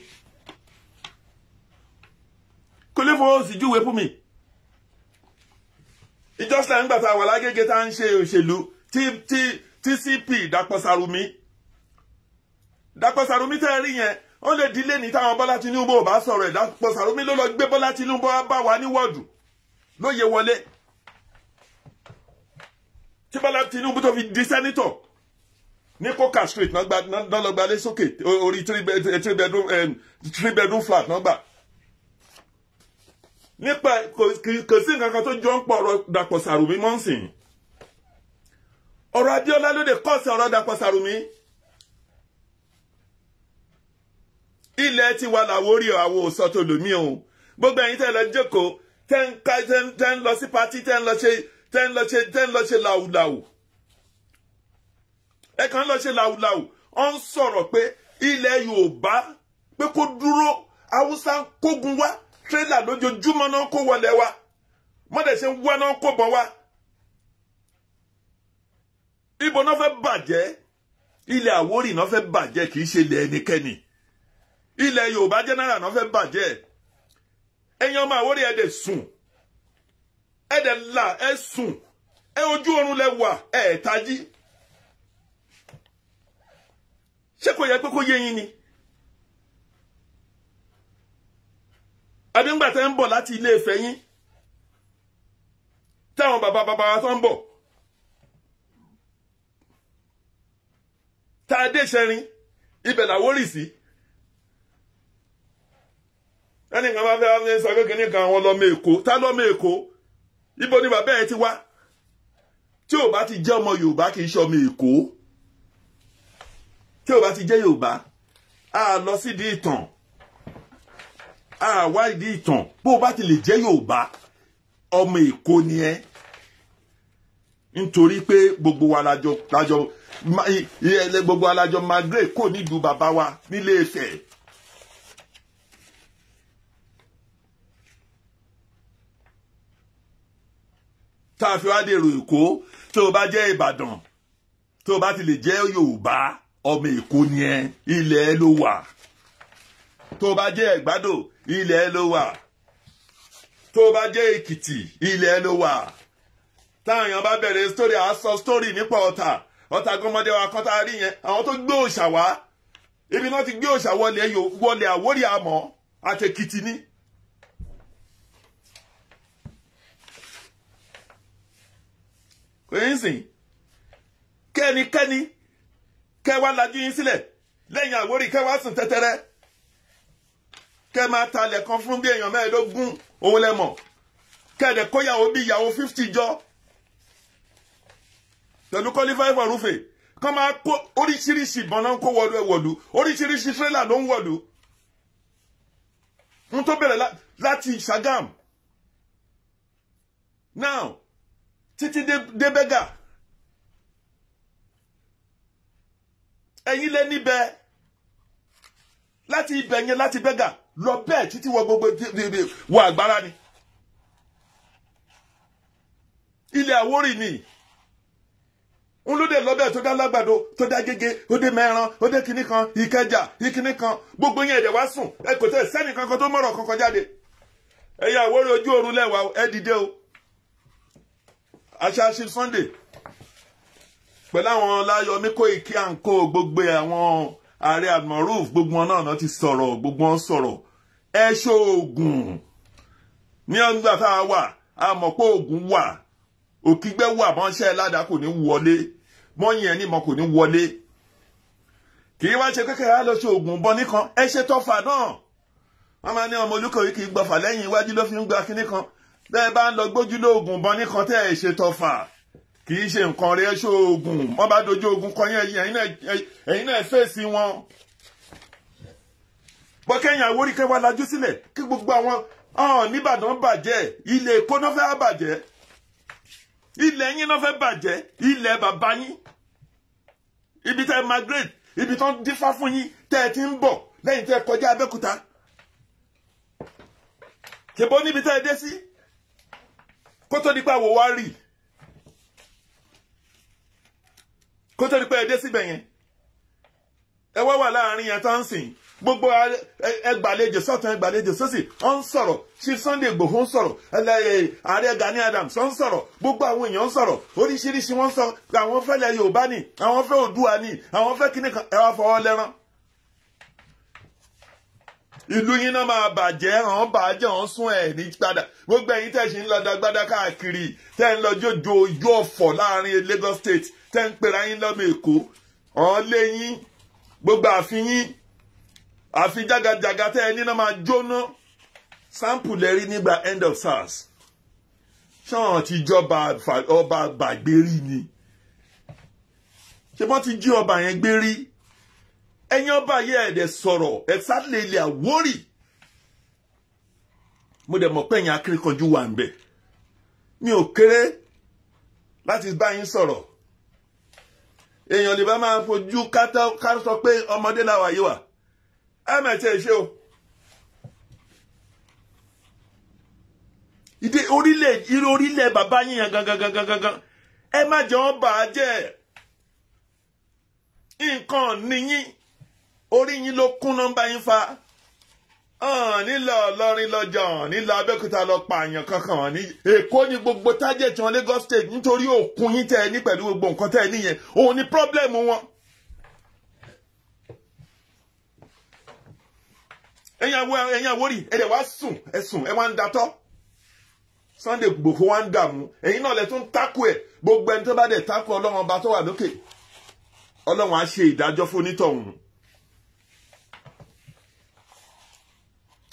Kò lè fọwọ́ òsì júwe fún mi. Ìjọsìn nígbà tá a wà lágége tá ń ṣe òṣèlú TCP Dàpọ̀ Sàrùmí. Dàpọ̀ Sàrùmí tẹ́ rí yẹn, ó lè dílé ní táwọn Bọ́lá Tinubu ò bá sọ̀rọ̀ ẹ̀. Dàpọ̀ Sàrùmí ló lọ gbé Bọ́lá Tinubu bá wa ní wọ́ọ̀dù lóye wọlé. Tí Bọ́lá Tinubu tó fi di sẹ́nítọ̀ ní Coca Street náà lọ gbalé sókè orí 3-bedroom flat náà gbà. Nípa kò sí nǹkan kan tó jọ ń pọ̀ ọ̀rọ̀ Dàpọ̀ Sàrùmí mọ́ ń sìn. Ọ̀rọ̀ Abíọ́lá ló dé kọ́ọ̀sì ọ̀rọ̀ Dàpọ̀ Sàrùmí. Ilẹ̀ ti wà l'Àwórì àwọ̀ òsọ tó lòmí o. Gbogbo ẹ̀yin tẹ́ lọ jókòó tẹ́ ń lọ sí pátì tẹ́ ń lọ ṣe làwùlàwù. Ẹ kàn lọ ṣe làwùlàwù. Ó ń sọ̀rọ̀ pé ilẹ̀ Yorùbá pé kó dúró, Haúsá kógun wá, tírélà lójoojúmọ́ náà kó wọlé wa. Mọ́dẹ̀ ṣe ń wá náà kó bọ̀ wá. Ibo náà fẹ́ bàjẹ́, ilẹ̀ Àwórì náà fẹ́ bàjẹ́, kì í ṣe ilẹ̀ ẹnikẹ́ni. Ilẹ̀ Yorùbá general náà fẹ́ bàjẹ́. Ẹ̀yin ọmọ Àwórì ẹ dẹ̀ sùn, ẹ dẹ̀ là, ẹ sùn, ẹ ojú oorun lẹ wà, ẹ tají. Ṣé kò yẹ pé kó yé yín ni? Àbí ńgbà tẹ́ ń bọ̀ láti Ilé Ifẹ̀ yín, táwọn bàbá wa tó ń bọ̀, tá a dé Ṣẹ̀rin, ibẹ̀ l'Àwórì sí. Ẹnìkan bá fẹ́ sọ pé kìíní kan àwọn lọ́mọ Èkó, tá lọ́mọ Èkó, ibo ni bàbá ẹ ti wá? Tí ò bá ti jẹ́ ọmọ Yorùbá kì í ṣe ọmọ Èkó. Tí ò bá ti jẹ́ Yorùbá, a lọ sí ìdí ìtàn, a wá ìdí ìtàn. Bó o bá ti lè jẹ́ Yorùbá, ọmọ Èkó ni ẹ́. Nítorí pé gbogbo wa lájọ migrate kò nílùú bàbá wa nílé Ifẹ̀. Tá a fi wá dèrò Èkó, tó o bá jẹ́ Ìbàdàn, tó o bá ti lè jẹ́ Yorùbá, ọmọ Èkó ni ẹ́, ilẹ̀ ẹ ló wà. Tó o bá jẹ́ Ẹ̀gbádò, ilẹ̀ ẹ ló wà. Tó o bá jẹ́ Èkìtì, ilẹ̀ ẹ ló wà. Táwọn èèyàn bá bẹ̀rẹ̀ story, a sọ story nípa Ọ̀tà gọmọdé wa kan tá a rí yẹn, àwọn tó gbé òòṣà wá, ibi náà ti gbé òòṣà wọlé Àwórì àmọ́ àti Èkìtì ni. Kò yín sìn, kẹ́nikẹ́ni kẹ́ wá lajú yín sílẹ̀ lẹ́yìn Àwórì, kẹ́ wá sùn tẹ́tẹ́rẹ́, kẹ́ máa talẹ̀ kan fún bí èèyàn 15 òun lẹ́mọ̀, kẹ́ẹ̀dẹ̀ kóyàwó bí ìyàwó 50 jọ pẹ̀lú qualify for rúfè, kán máa kó oríṣiríṣi ìbọn náà kó wọ̀lú, oríṣiríṣi tírélà ló ń wọ̀lú. Ń tó bẹ̀rẹ̀ láti Ṣàgám, now títí dé Bẹ́gà. Ẹ̀yin lẹ níbẹ̀, láti ibẹ̀ yẹn, láti Bẹ́gà lọ bẹ́ẹ̀ títí wọ gbogbo wọ Àgbárá ni. Ilẹ̀ Àwórì ni. ń lóde lọ́bẹ̀ tó dá Lágbàdo, tó dá Gégé, ó dé Mẹ́ran, ó dé kinní kan, Ìkẹjà, ìkinní kan, gbogbo yẹn ẹ̀dẹ̀ wá sùn, ẹ kò tẹ̀ sẹ́ni kankan tó mọ̀rọ̀ kankan jáde. Ẹ̀yin Àwórì ojú oorun lẹ́wà, ẹ dìde o. Aṣáṣí Sunday pẹ̀lú àwọn Láyọ̀mí Kóìkí àǹkó, gbogbo àwọn ààrẹ Abdulmaruf, gbogbo wọn náà ti sọ̀rọ̀, gbogbo wọn sọ̀rọ̀. Ẹ ṣoògùn ní ọgbà tá a wà, a mọ̀ pé oògùn wà, òkígbẹ́ wà, mọ́ṣẹ́ ládàá kò ní wọlé, mọ́yìn ẹni mọ́ kò ní wọlé. Kì í wá ṣe kékeré á lọ ṣe oògùn bọ́ nìkan, ẹ ṣe tọ́fà náà. Wọ́n máa ní ọmọ Olúkòyí kì í gbọ́fà lẹ́yìn iwájú ló fi ń gba kinní kan. Bẹ́ẹ̀ bá ń lọ gbójú lóògùn bọ́ nìkan tẹ́ ẹ ṣe tọ́fà. Kì í ṣe nǹkan rẹ̀ ṣe oògùn, wọ́n bá dojú ogun kan yẹn, ẹ̀yin náà fèsì wọn. Bọ́kẹ́yìn Àwórì kẹ́ wá lajú sílẹ̀ kí gbogbo àwọn nìbàdàn bàjẹ́, ilé Èkó náà fẹ́ bàjẹ́, ilẹ̀ yín náà fẹ́ bàjẹ́, ilẹ̀ bàbá yín, ibi tẹ́ migrate, ibi tó ń dífá fún yín tẹ́ ẹ ti ń bọ̀ lẹ́yìn tẹ́ ẹ kọjá Abẹ́òkúta. Ṣèbó níbi tẹ́ ẹ dé sí kó tó di pé àwọ̀ wá rì, kó tó di pé ẹ dé síbẹ̀ yẹn, ẹ wá láàrin yẹn tó ń sìn, gbogbo ẹgbàlejò sọ́tún ẹgbàlejò sósì ó ń sọ̀rọ̀, Chief Sunday Igboho ń sọ̀rọ̀, ààrẹ Gani Adams ó ń sọ̀rọ̀, gbogbo àwọn èèyàn ń sọ̀rọ̀, oríṣiríṣi wọ́n sọ, àwọn fẹ́lẹ̀ Yorùbá ni, àwọn fẹ́ Oòduà ni, àwọn fẹ́ kíní kan, ẹ wá fọwọ́ lẹ́rán. Ìlú yín náà máa bàjẹ́, àwọn bàjẹ́ àwọn sún ẹ̀ ní padà. Gbogbo ẹ̀yin tẹ́ ṣe ń lọ dagbada káàkiri, tẹ́ ń lọ jójo ojú ọ̀fọ̀ láàrin Lagos State, tẹ́ ń pera yín lọ́mọ Èkó, ọ̀hún lé yín, gbogbo àfin yín, àfi jágajàga tẹ́ ẹ ní náà máa jóná. Sample lẹ́rí nígbà end of SARS. Ṣọ́n ti jọba ọba gbàgbérí ni. Ṣé wọ́n ti jí ọba yẹn gbérí? Ẹ̀yin ọba yẹ ẹ̀dẹ̀ sọ̀rọ̀ exactly ilẹ̀ Àwórì. mo dẹ̀ mọ̀ pé ẹ̀yin akíkanjú wà ń bẹ̀ mi ò kéré láti bá yín sọ̀rọ̀ èèyàn lè bá máa fojú ká sọ pé ọmọdé làwà yìí wà ẹ mẹ̀tẹ̀ ṣe o ìdí orílẹ̀ bàbá yín yẹn gangan ẹ má jẹ́ wọ́n bà á jẹ́ nǹkan níyín orí yín ló kún nọ́mbà yín fa nílò Ìlọrin lọ́jọ́ nílò Abẹ́òkúta lọ pààyàn kankan ní Èkó ní gbogbo tájẹ̀tì wọn Lagos State nítorí òkun yín tẹ́ ẹ ní pẹ̀lú gbogbo nǹkan tẹ́ ẹ níyẹn òun ni pọ́blẹ́mù wọn. ẹ̀yin Àwórì ẹ̀dẹ̀ wá sùn ẹ wá ń datọ́ Sunday Igboho wá ń dààmú ẹ̀yin náà lẹ tún tákù ẹ̀ gbogbo ẹni tó bá dẹ̀ tákù Ọlọ́run ọba tó wà lókè Ọlọ́run á ṣe ìdájọ́ fún onítọ̀hún.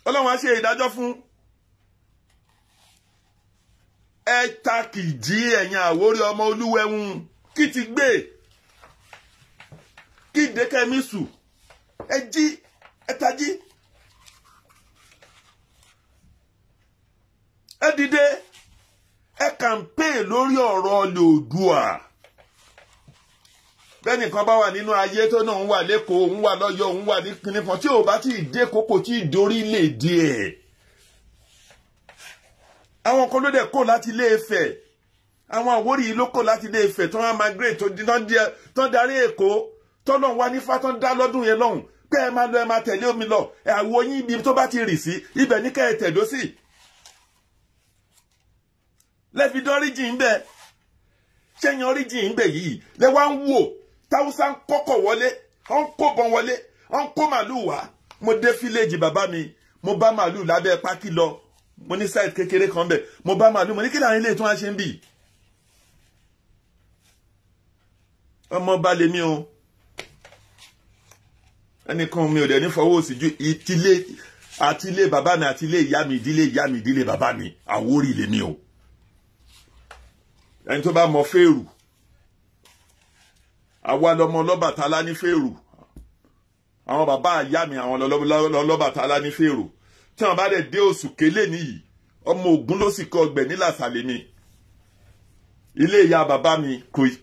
Ọlọ́run á ṣe ìdájọ́ fún ẹ takìjí ẹ̀yin Àwórì ọmọ Olúwẹ̀hún kí ti gbé kí ìdékẹ́mísù ẹ jí ẹ tají ẹ dìde ẹ kàmpé lórí ọ̀rọ̀ Oòduà bẹ́nìkan bá wà nínú ayé tó náà ń wà lẹ́kọ̀ọ́ òun wà lọ́yọ̀ òun wà ní kinní kan tí ò bá tí ì dé kókò tí ì dorí lè di ẹ̀. àwọn kan ló dẹ̀ kó láti Ilé-Ifẹ̀ àwọn Àwórì yìí ló kó láti Ilé-Ifẹ̀ tó wọ́n migrate tó darí Èkó tó lọ́n wá nífà tó ń dá lọ́dún yẹn lọ́hùn pé ẹ máa lọ ẹ máa tẹ̀lé omi lọ àwo yín ibi tó bá ti rì sí ibẹ̀ ní kẹ́ ẹ tẹ̀dó sí. lẹ́fi dọ́ríjì ń bẹ̀ ṣẹ́yìn oríjì ń bẹ̀ yìí lẹ́wà ń wò táwùsá ń kọ́kọ̀ wọlé wọ́n ń kó bọ́n wọlé wọ́n ń kó màlúù wá mo dé fíléèjì bàbá mi mo bá màlúù lábẹ́ pákí lọ mo ní sáìtì kékeré kan bẹ̀ mo bá màlúù mo ní kí làwọn ilé tó wá ṣe ń bì ọmọ bá lè mí o ẹnìkan mi ò dẹ̀ ní fọwọ́ sí ju àti ilé bàbá mi àti ilé ìyá mi ìdílé bàbá mi Àwórì lè mí o ẹni tó bá mọ Fẹ́rù àwa lọmọ Ọlọ́bàtálá ní Fẹ́rù àwọn bàbá àyá mi àwọn Ọlọ́bàtálá ní Fẹ́rù tí wọ́n bá dẹ̀ dé oṣù kélé nìyí ọmọ Ògún ló sì kọ ọgbẹ̀ nílàsàlẹ̀ mi ilé ìyá bàbá mi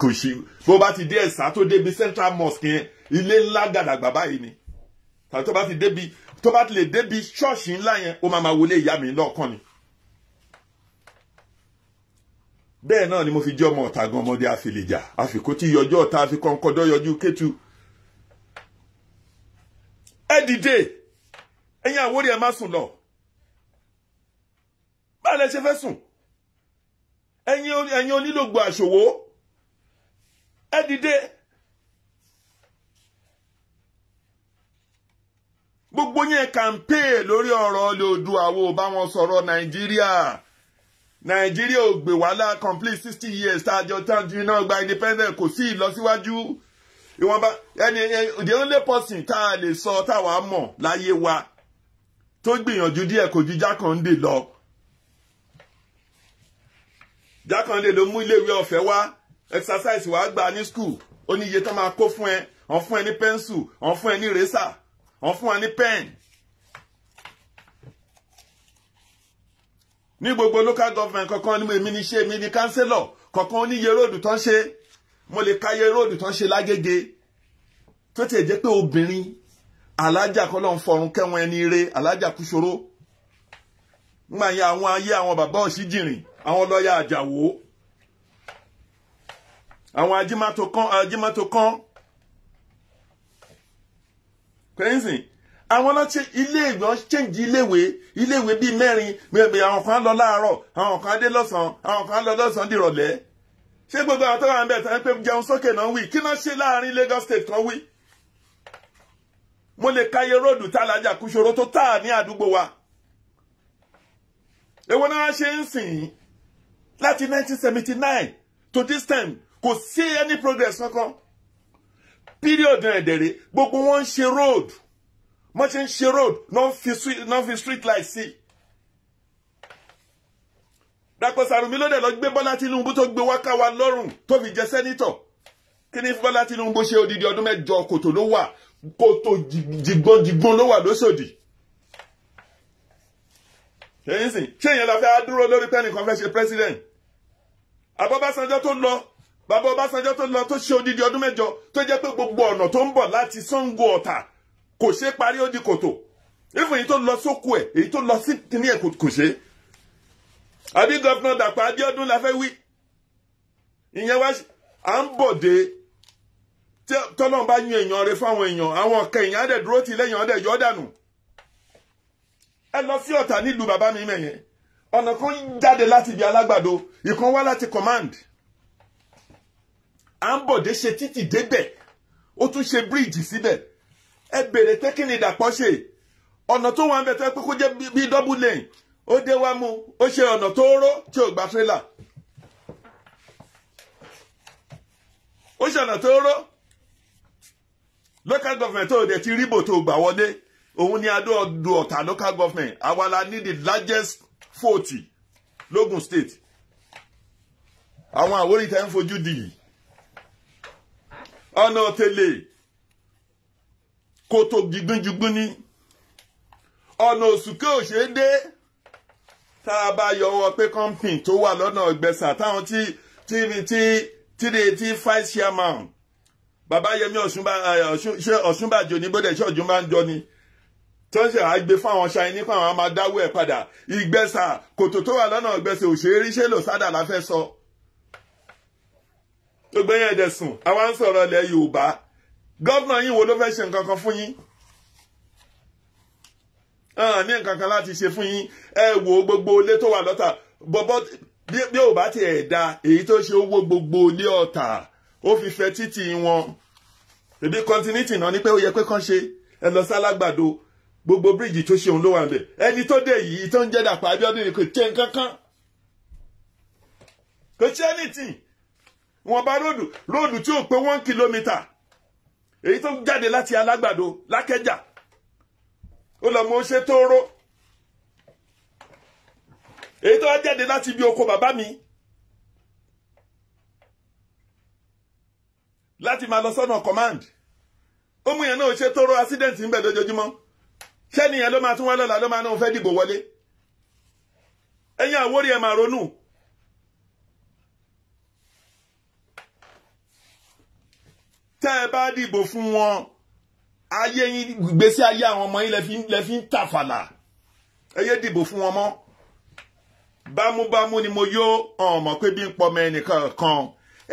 kò sí bó bá ti dé Ẹ̀sà tó débi Central Mosque yẹn ilé ńlá gàdàgbà báyìí ni tàbí tó bá ti lè débi ṣọ́ọ̀ṣì ńlá yẹn ó máa wọlé ìyá mi lọ́ọ̀kan ni. bẹ́ẹ̀ náà ni mo fi jẹ́ ọmọ ọ̀tàgàn ọmọdé àfìlèjà àfikún tí yọjọ́ ọ̀tá àfikọ́ńkọ́dọ́ yọjú kétu. ẹ dìde ẹ̀yin Àwórì ẹ má sùn lọ báwo lẹ ṣe fẹ́ sùn ẹ̀yin onílògbò àṣòwò ẹ dìde gbogbo yẹn kàmpé lórí ọ̀rọ̀ Oòduà wo bá wọn sọ̀rọ̀ Nàìjíríà ò gbé wàhálà complete 60 years tájọ tájú iná gba independent kò sí ìlọsíwájú ìwọ̀nba the only person tá a lè sọ táwa mọ̀ láyé wa tó gbìyànjú díẹ̀ kò ju Jákàndé lọ. Jákàndé ló mú iléèwé ọ̀fẹ́ wá exercise wàá gbà ní school ó ní iye tó máa kó fún ẹ wọ́n fún ẹ ní pencil wọ́n fún ẹ ní eraser wọ́n fún ẹ ní pen. ní gbogbo local government kankan ní èmi ní ṣe èmi ní councillor kankan ní iye róòdù tó ń ṣe mo lè ka iye róòdù tó ń ṣe lágége tó tiẹ̀ jẹ́ pé obìnrin alájà kọ́ ló ń fọrun kẹ́wọn ẹni ire alájà Kúṣoró nígbà yẹn àwọn ayé àwọn bàbá Ọ̀ṣíjìrìn àwọn lọ́ọ̀yà Àjàwó àwọn ajímọ́tò kan kẹ́yìnsìn àwọn náà ilé ìgbọ́n change iléèwé bíi mẹ́rin àwọn kan lọ láàárọ̀ àwọn kan dé lọ́sàn-án àwọn kan lọ lọ́sàn-án dìrọ̀lẹ́ ṣé gbogbo àwọn tó wà ń bẹ̀ tán pé jẹun sókè náà wí kí náà ṣe láàrin Lagos State kan wí. mo lè káyé róòdù tálájà Kúṣoró tó tà ní àdúgbò wa èwo náà ṣe ń sìn láti 1979 to this time kò sí any progress kankan period ẹ̀dẹ̀rẹ̀ gbogbo wọn ń ṣe road wọ́n ṣe ń ṣe road náà fi street light sí. Dàpọ̀ Sàrùmí ló dẹ̀ lọ gbé Bọ́lá Tinubu tó gbé wákà wa lọ́rùn tó fi jẹ sẹ́nítọ̀ kí ni Bọ́lá Tinubu ṣe odidi ọdún mẹ́jọ kòtò ló wà kòtò jìgbọ́n ló wà lóṣòdì ṣẹ́yìn sìn ṣé ìyẹn la fẹ́ dúró lórí pé ẹnìkan fẹ́ ṣe president. Ọbásanjọ́ tó lọ bàbá Ọbásanjọ́ tó lọ tó ṣe odidi ọdún 8 tó jẹ́ pé gbogbo ọ̀nà tó ń bọ̀ láti Ṣàngó Ọ̀tà kò ṣe parí ó di kòtò. Ìfún èyí tó lọ sóko ẹ̀ èyí tó lọ sí kíní ẹ̀ kò ṣe. Àbí gọ́fúnà Dàpọ̀ Abíọ́dún la fẹ́ wí. Ìyẹn wá à ń bọ̀dé tọ́lọ́n bá yan èèyàn rẹ̀ fáwọn èèyàn àwọn kẹyìn á dẹ̀ dúró ti lẹ́yìn ọ̀dẹ̀ yọ́ dànù. Ẹ lọ sí Ọ̀tà nílùú bàbá mi mẹ́yẹn. Ọ̀nà kan jáde láti ibi Alágbàdo ìkan wá láti command. À ń bọ̀dé ṣe títì débẹ̀ ó tún ṣe bíríìjì síbẹ̀. Ẹ bèrè pé kí ni Dàpọ̀ ṣe ọ̀nà tó wà ń bẹ̀ tó pé kó jẹ́ bí double lane ó dé wá mú ó ṣe ọ̀nà tó ró tí ò gba trailer. Ó ṣe ọ̀nà tó ró local government tó dẹ̀ ti ríbò tó gbà wọlé òun ni Adó Ọ̀tà local government àwa la ní the largest 40 l'Ogun state. Àwọn Àwórì tẹ́ ń fojú di yìí ọ̀nà Òtèlè kòtò gbígbínjúgbín ní ọ̀nà Òsùké òṣèdé tá a bá yọwọ́ pé company tó wà lọ́nà Ìgbẹ̀sà táwọn tí vice chairman Babáyẹmí Ọ̀ṣúnbàjò ní bóde ṣe ọ̀jún bá ń jọ ni tó ń ṣe àgbẹ̀ fáwọn ṣáyìn nípa àwọn máa dáwọ́ ẹ̀ padà Ìgbẹ̀sà kòtò tó wà lọ́nà Ìgbẹ̀sà òṣèré ṣé lò sádà la fẹ́ sọ. Gbogbo yẹn ẹ̀dẹ̀ sùn àwa ń sọ̀rọ̀ ilẹ̀ Yorùbá gọ́vnà yín wo ló fẹ́ ṣe nǹkan kan fún yín ní nǹkan kan láti ṣe fún yín ẹ wo gbogbo ilé tó wà lọ́tà bọ́bọ́ bí ò bá tiẹ̀ da èyí tó ṣe owó gbogbo ilé Ọ̀tà ó fi fẹ́ títì wọn ìbí continuity náà ní pé ó yẹ pé kán ṣe ẹ lọ sí Alágbàdo gbogbo bíríìjì tó ṣe òun ló wà ń bẹ̀ ẹni tó dé yìí tó ń jẹ́ Dàpọ̀ Abíọ́dún kò ṣe nǹkan kan kò ṣe anything wọn bá róòdù tí ò pé 1 kilometre èyí tó jáde láti Alágbàdo Lákẹ́jà ó lọ mọ ṣe tó ró èyí tó wá jáde láti ibi oko bàbá mi láti máa lọ sọ́nà command ó mú yẹn náà ṣe tó ró accident ń bẹ lójoojúmọ́ ṣé nìyẹn ló máa tún wá lọ́la ló máa náà fẹ́ dìbò wọlé ẹ̀yin Àwórì ẹ̀ máa ronú. Tẹ́ ẹ bá dìbò fún wọn ayé yín gbèsè ayé àwọn ọmọ yín lẹ fi ń tàfàlà ẹ yé dìbò fún wọn mọ́ bámúbámú ni mo yó ọmọ pé bí ń pọmọ ẹnìkan kan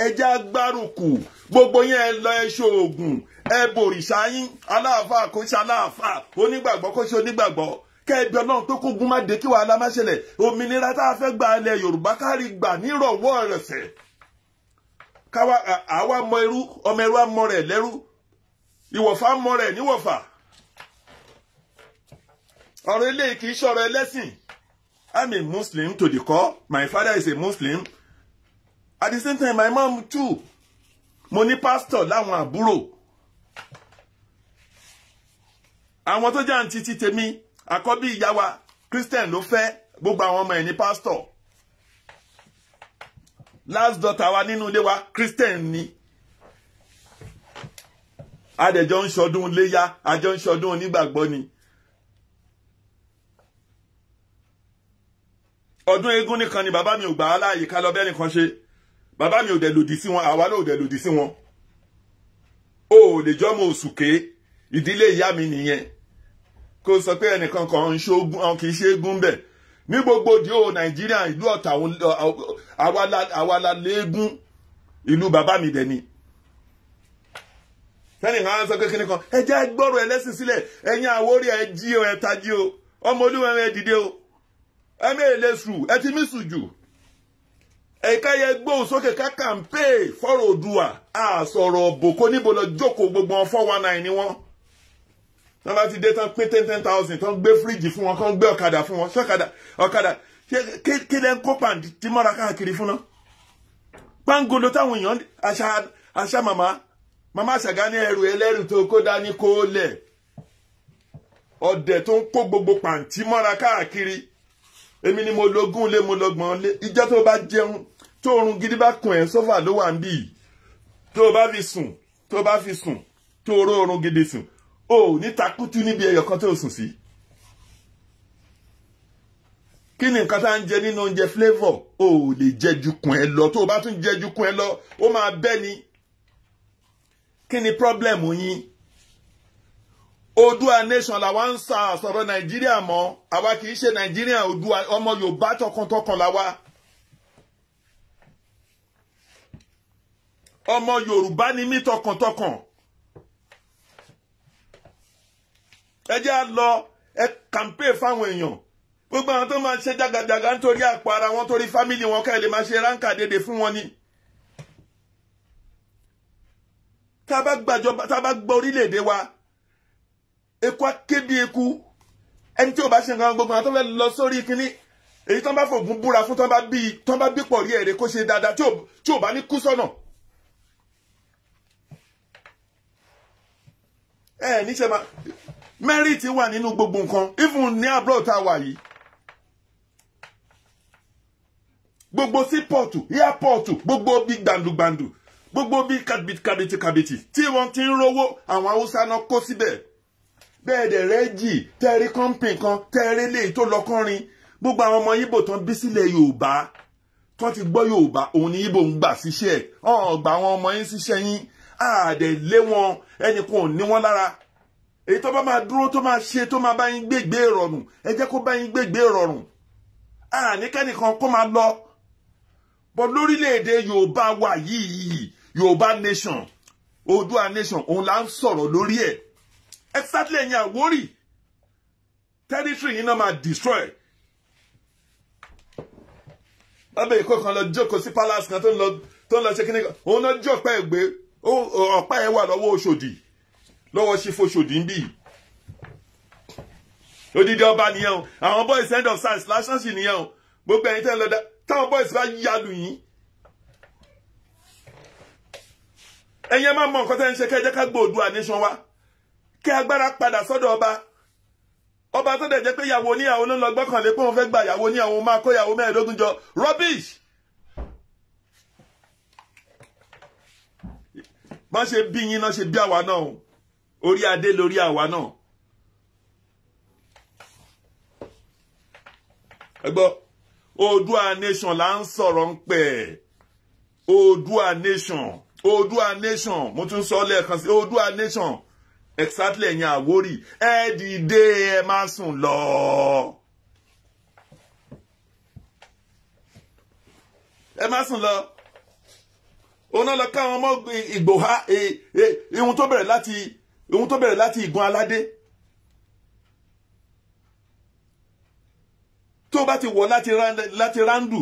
ẹjẹ agbárùkù gbogbo yẹn ẹ lọ ẹ ṣoògùn ẹ bòrìṣà yín aláàfáà kò ṣe aláàfáà onígbàgbọ́ kò ṣe onígbàgbọ́ kẹbí Ọlọ́run pé kógun má dé kí wàhálà má ṣẹlẹ̀ òmìnira tá a fẹ́ gba ilẹ̀ Yorùbá kárí gbà nírọ̀wọ́ ẹ̀rẹ̀sẹ̀ káwa àwa mọ ẹrú ọmọ ẹrú amọ rẹ̀ lẹ́rú ìwọ̀fà mọ rẹ̀ níwọ̀fà ọ̀rọ̀ eléyìí kì í ṣọ̀rọ̀ ẹlẹ́sìn. I'm a Muslim to the core. My father is a Muslim. At the same time, my mom too. Mo ní pastor láwọn àbúrò. Àwọn tó jẹ́ àǹtí ti tèmi, àkọ́bí ìyá wa, Christian ló fẹ́, gbogbo àwọn ọmọ ẹ̀ ní pastor. Last daughter wa nínú ilé wa, Christian ni. Adẹ̀jọ́ ń ṣọdún léyá, àjọ ń ṣọdún onígbàgbọ́ ni. Ọdún eégún nìkan ni bàbá mi ò gbà á láàyè ká lọ bẹ́ẹ̀ nìkan ṣe. Bàbá mi ò dẹ̀ lòdì sí wọn, àwa náà ò dẹ̀ lòdì sí wọn. O ò lè jọ́mọ Òṣùké, ìdílé ìyá mi nìyẹn. Kó sọ pé ẹnìkan kan ń ṣoògùn, kì í ṣe eégún bẹ̀. Ní gbogbo di o Nàìjíríà ìlú Ọ̀tà àwa la léégún ìlú bàbá mi dẹ̀ ni. Fẹ́ni kan sọ pé kíní kan, ẹ jẹ́ gbọ́rọ̀ ẹlẹ́sìn sílẹ̀, ẹ̀yin Àwórì ẹ jí o, ẹ tají o, ọmọ Olúwa ẹ dìde o. Ẹ mẹ́lẹ̀ sùn, ẹ ti mí sùn jù. Ẹ̀ka yẹ gbóhùn sókè ká kàmpé fọ́rọ̀ Oòduà. A sọ̀rọ̀ bòkó níbo lọ jókòó gbogbo wọn 419 ni wọ́n. Wọ́n bá ti dé tán pín 10,000 tán gbé fíríjì fún wọn, kán gbé ọ̀kadà fún wọn. Ọ̀kadà kí lẹ́ ń kó pàǹdì tí mọ́ra káàkiri fún náà. Pàǹgolo táwọn èèyàn àṣà màmá Àṣàgá ní ẹrù ẹlẹ́rù tó kó dání kó lẹ̀. Ọ̀dẹ̀ tó ń kó gbogbo pàǹtí mọ́ra káàkiri. Èmi ni mo lógún lé mo lọ́gbọ̀n lé ìjọ́ tó bá jẹun tó orun gidi bá kùn ẹ̀ sófà ló wà ń bì tó bá fi sùn tó ró orun gidi sùn ó ní takútú níbi ẹyọ kan tó sùn sí. kí ni nǹkan tá ń jẹ nínú oúnjẹ flavour o ò lè jẹ jukun ẹ lọ tó o bá tún jẹ jukun ẹ lọ ó máa bẹ́ ni kí ni problem yín Oòduà nation làwa ń sọ̀rọ̀ Nàìjíríà mọ́ àwa kì í ṣe Nàìjíríà Oòduà ọmọ Yorùbá tọkàntọkàn làwa ọmọ Yorùbá ni mí tọkàntọkàn ẹ jẹ́ á lọ ẹ campaign fáwọn èèyàn gbogbo àwọn tó máa ṣe jàgàjàgà nítorí àpò ara wọn torí fámìlì wọn ká ẹ lè máa ṣe ránkà dédé fún wọn ni tá a bá gbọ́ orílẹ̀-èdè wa eku aké bí eku ẹni tí ò bá ṣe nǹkan gbogbo àwọn tó fẹ́ lọ sórí kínní èyí tó ń bá fògùn búra fún tó ń bá bí pọ̀ rí èrè kó ṣe dáadáa tí ò bá ní kú sọ́nà níṣẹ́ máa merit wà nínú gbogbo nǹkan even ní abroad tá a wà yìí gbogbo seaport airport gbogbo bí gbàndùgbàndù gbogbo bí kàbìtì tí wọ́n ti ń rówó àwọn Haúsá náà kó síbẹ̀ bẹ́ẹ̀ dẹ̀ rẹ́jì tẹ́rí kọ́ńpìn kan tẹ́rí lè tó lọ́kọ́rin gbogbo àwọn ọmọ Ìgbò tán bí sílẹ̀ Yorùbá tán ti gbọ́ Yorùbá òun ni Ìgbò ń gbà síṣẹ́ ọ̀gbà àwọn ọmọ yín síṣẹ́ yín àdẹ̀ lé wọn ẹnìkan ò ní wọn lára èyí tó bá máa dúró tó máa ṣe tó máa bá yín gbégbé ìrọ̀rùn ẹ jẹ́ kó bá yín gbégbé ìrọ̀rùn àníkẹ́nìkan kó máa lọ bọ́ lórílẹ̀‐èdè Yorùbá wà yìí Yorùbá nation Oòduà nation òun là ń sọ̀rọ̀ lórí ẹ̀ exactly ẹ̀yin Àwórì territory yìí náà máa destroy lábẹ́ ìkó kan lọ jókòó sí palace kan tó ń lọ ṣe kíní kan òun náà jọ ọ̀pá ẹ̀ gbé ọ̀pá ẹ̀ wà lọ́wọ́ Òṣòdì lọ́wọ́ ṣífò Òṣòdì ń bì odidi ọba nìyẹn o àwọn boys end of science lásán sì nìyẹn o gbogbo ẹ̀yin tẹ́ ń lọ dá táwọn boys bá yálù yín ẹ̀yin máa mọ nǹkan tẹ́ ń ṣe kẹ́jẹ́ ká gbọ́ Oòduà nation wa kí agbára padà sọ́dọ̀ ọba tó dẹ̀ jẹ́ pé ìyàwó oníyàwó ló ń lọ gbọ́kànlé pé wọ́n fẹ́ gba ìyàwó oníyàwó máa kó ìyàwó 15 jọ rubbish má ṣe bí yín náà ṣe bí àwa náà orí adé lórí àwa náà ẹ gbọ́ Oòduà nation là ń sọ̀rọ̀ ń pẹ̀ Oòduà nation mo tún sọ lẹ́ẹ̀kan sí Oòduà nation exactly ẹ̀yin Àwórì ẹ dìde ẹ má sùn lọ òun náà lọ káwọn ọmọ Ìgbòha ihun tó bẹ̀rẹ̀ láti Ìgàn Aládé tó bá ti wọ̀ láti Rándù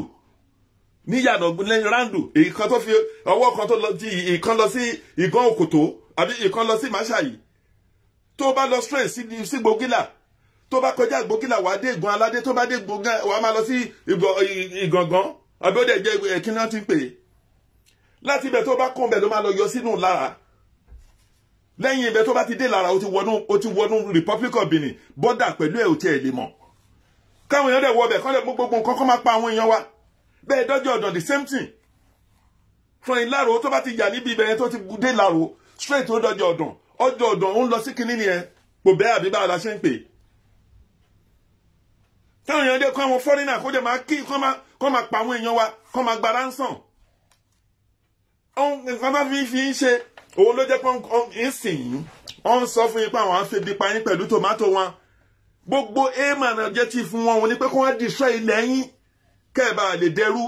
níyànà lẹ́yìn Rándù èyí kan tó fi ọwọ́ kan tó lọ ti ìkan lọ sí Ìgàn Òkòtó àbí ìkan lọ sí Màṣàyí tó bá lọ straight sí Gbógìlà tó bá kọjá Gbógìlà wà dé Ìgàn Aládé tó bá dé Gbógìlà wà máa lọ sí Ìgàngán àbí ó dẹ̀ jẹ́ kí wọ́n ti ń pè é láti ibẹ̀ tó bá kún bẹ̀ ló máa lọ yọ sínú Lára lẹ́yìn ibẹ̀ tó bá ti dé Lára ó ti wọnú Republic of Benin bọ́dà pẹ̀lú ẹ̀ ò tiẹ̀ lè mọ̀ káwọn èèyàn dẹ̀ wọ ọbẹ̀ kán lè mú gbogbo nǹkan kán máa pa àwọn èèyàn wa bẹ́ẹ̀ dọ́jọ́ ọ̀dàn the same thing from Ìlárò tó bá ti yà níbi ibẹ̀ yẹn tó ti dé Ìlárò straight tó dọ́jọ́ ọ̀dàn ó ń lọ sí kinní nìyẹn kò bẹ́ẹ̀ àbí báwo la ṣe ń pè káwọn èèyàn dẹ̀ kọ́ àwọn foreigner kó dẹ̀ máa kí kán máa pa àwọn èèyàn wa kán máa gba ransom nǹkan bá fi ń ṣe òun ló jẹ́ pé ń sìn yín wọ́n ń sọ fún yín pé àwọn afẹ́bí pa yín pẹ̀lú tòmátò wọn gbogbo aim and objective fún wọn ní pé kó wọ́n destroy ilẹ̀ yín kẹ́ẹ̀bà lè dẹrú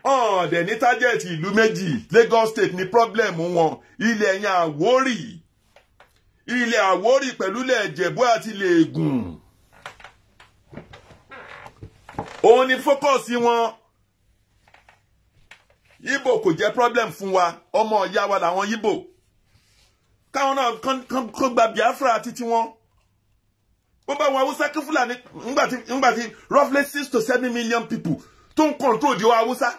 ọ̀dẹ̀ ní target ìlú méjì Lagos State ní problem wọn ilẹ̀ yẹn Àwórì pẹ̀lú ilẹ̀ Ìjẹ̀bú àti ilẹ̀ Ègùn òun ni focus wọn Ìgbò kò jẹ́ problem fún wa ọmọ ìyá wa làwọn Ìgbò káwọn náà kán gba Biafra àti tiwọn bó bá wọn Haúsá kí Fúlàní ńgbàtí roughly 6 to 7 million people tó ń control di Haúsá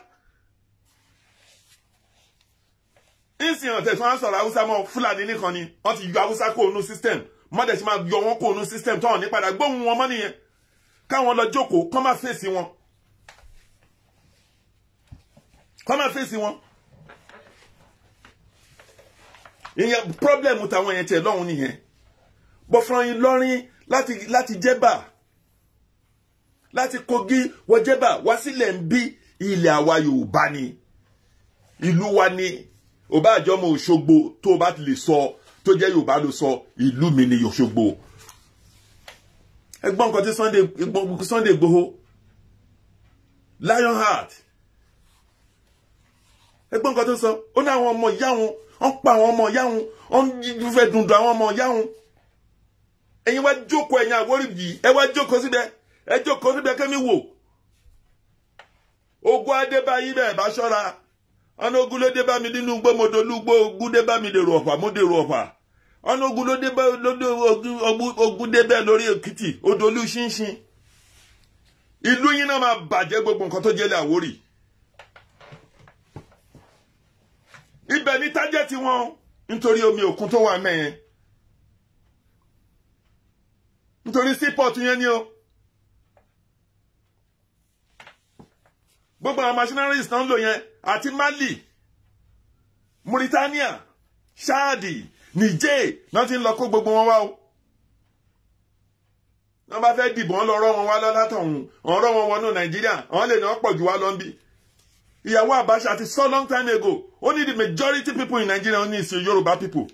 ìsìn ọ̀tẹ̀ tí wọ́n sọ̀rọ̀ Haúsá mọ́ Fúlàní nìkan ni wọ́n ti yọ Haúsá kó onú system mọ́dẹ̀ tí máa yọ wọn kó onú system tó hàn ní padà gbóhùn wọn mọ́ nìyẹn káwọn lọ jókòó kán má fèsì wọn ìyẹn problem tàwọn yẹn tẹ̀ lọ́hùn nìyẹn bọ́ fún Ìlọrin láti Jẹ̀bà láti Kogi wọjẹ́bà wá sílẹ̀ ń bí ilẹ̀ àwa Yorùbá ni ìlú wa ni ò bá àjọmọ Òṣogbo tó bá ti lè sọ tó jẹ́ Yorùbá ló sọ ìlú mi ni Òṣogbo. Ẹgbọ́n nǹkan tí Sunday Igboho Lionheart ẹgbọ́n nǹkan tó sọ ó ní àwọn ọmọ ìyá wọn wọ́n pa àwọn ọmọ ìyá wọn wọ́n fẹ́ dùndùn àwọn ọmọ ìyá wọn. Ẹ̀yin wá jókòó ẹ̀yin Àwórì yìí ẹ wá jókòó síbẹ̀ ẹ jókòó síbẹ̀ kẹ́mi wò ogun adébáyé bẹ́ẹ̀ bá ṣọ́ra ọ̀nà ogun ló dé bá mi nínú gbọ́mọdolúgbó ogun dé bá mi dèrò ọ̀pá mo dèrò ọ̀pá ọ̀nà ogun ló dé bá ogun dé bẹ́ẹ̀ lórí Èkìtì odòlú ṣínṣin ìlú yín náà máa bàjẹ́ gbogbo nǹkan tó jẹ́lẹ̀ Àwórì ibẹ̀ ní tájẹ́tì wọn nítorí omi òkun tó wà mẹ́yẹn nítorí seaport yẹn ni o gbogbo àwọn machineries náà ń lò yẹn àti Mali Mauritania Chadi Niger náà ti ń lọ kó gbogbo wọn wá o wọ́n bá fẹ́ dìbò wọn lọ rọ́ wọn wá látọ̀hún wọ́n rọ́ wọn wọnú Nàìjíríà wọ́n lè ní wọ́n pọ̀ jù wá lọ ń bí ìyàwó Abacha ti sọ long time ago only the majority people in Nigeria only is Yoruba people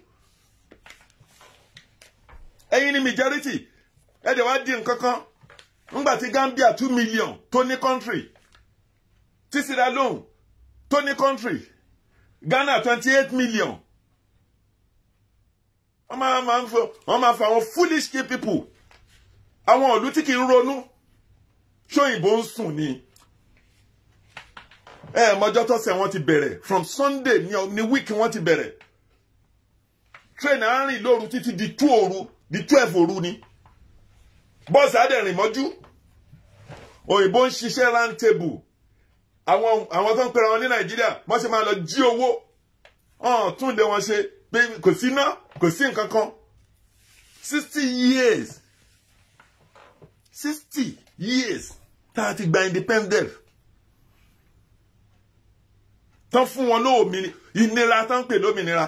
ẹ̀yin ni majority ẹ̀dẹ̀ wá di nǹkan kan ńgbà tí Gambia 2 million tó ní country tí Sierra Leone tó ní country Ghana 28 million wọ́n máa fa àwọn foolish people àwọn ìlú tí kì í ronú ṣóyìnbó ń sùn ni mọ́jọ́ tọ́sẹ̀ wọ́n ti bẹ̀rẹ̀ from Sunday ní week wọ́n ti bẹ̀rẹ̀ train àárín lóru títí di 12 òru ni bọ́ọ̀sì àdẹ̀rìn mọ́jú òyìnbó ń ṣiṣẹ́ round table àwọn tó ń pera wọn ní Nàìjíríà wọ́n ṣe máa lọ jí owó túnde wọn ṣe pé kò sí iná kò sí nǹkan kan 60 years tá a ti gba independent tán fún wọn lóòmìnira ìnira tán pè lómìnira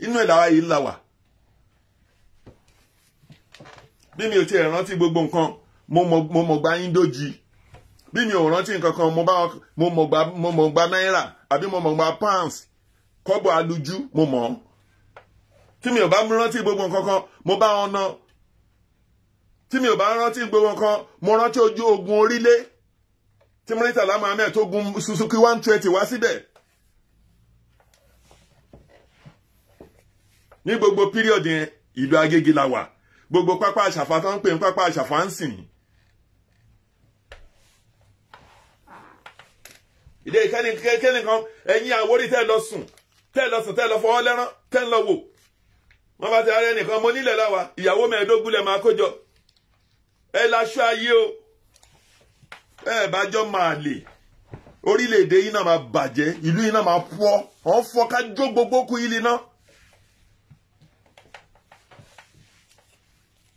inú ìlàwà yìí là wà bí mi ò tiẹ̀ rántí gbogbo nǹkan mo mọ̀ gba Indoji bí mi ò rántí nǹkan kan mo mọ̀ gba náírà àbí mo mọ̀ gba pounds kọ́bọ̀ alújú mo mọ̀ tí mi ò bá rántí gbogbo nǹkan kan mo bá wọn ná tí mi ò bá rántí gbogbo nǹkan mo rántí ojú ogun orílẹ̀ tí Murtala Muhammed tó gun Suzuki 120 wá síbẹ̀ ní gbogbo period yẹn ìlú Agége la wà gbogbo pápá àṣàfà tó ń pè ní pápá àṣàfà ń sìn ìdè ìkẹ́ni kan ẹ̀yin Àwórì tẹ́ lọ sùn tẹ́ lọ fọwọ́ lẹ́rán tẹ́ lọ wò wọ́n bá ti ara ẹnìkan mo nílẹ̀ láwa ìyàwó mẹ́ẹ̀ẹ́dógún lẹ̀ máa kójọ ẹ láṣọ ayé o ẹ bá jọ máa lè orílẹ̀-èdè yìí náà máa bàjẹ́ ìlú yìí náà máa fọ́ ká jó gbogbo kú ilé náà.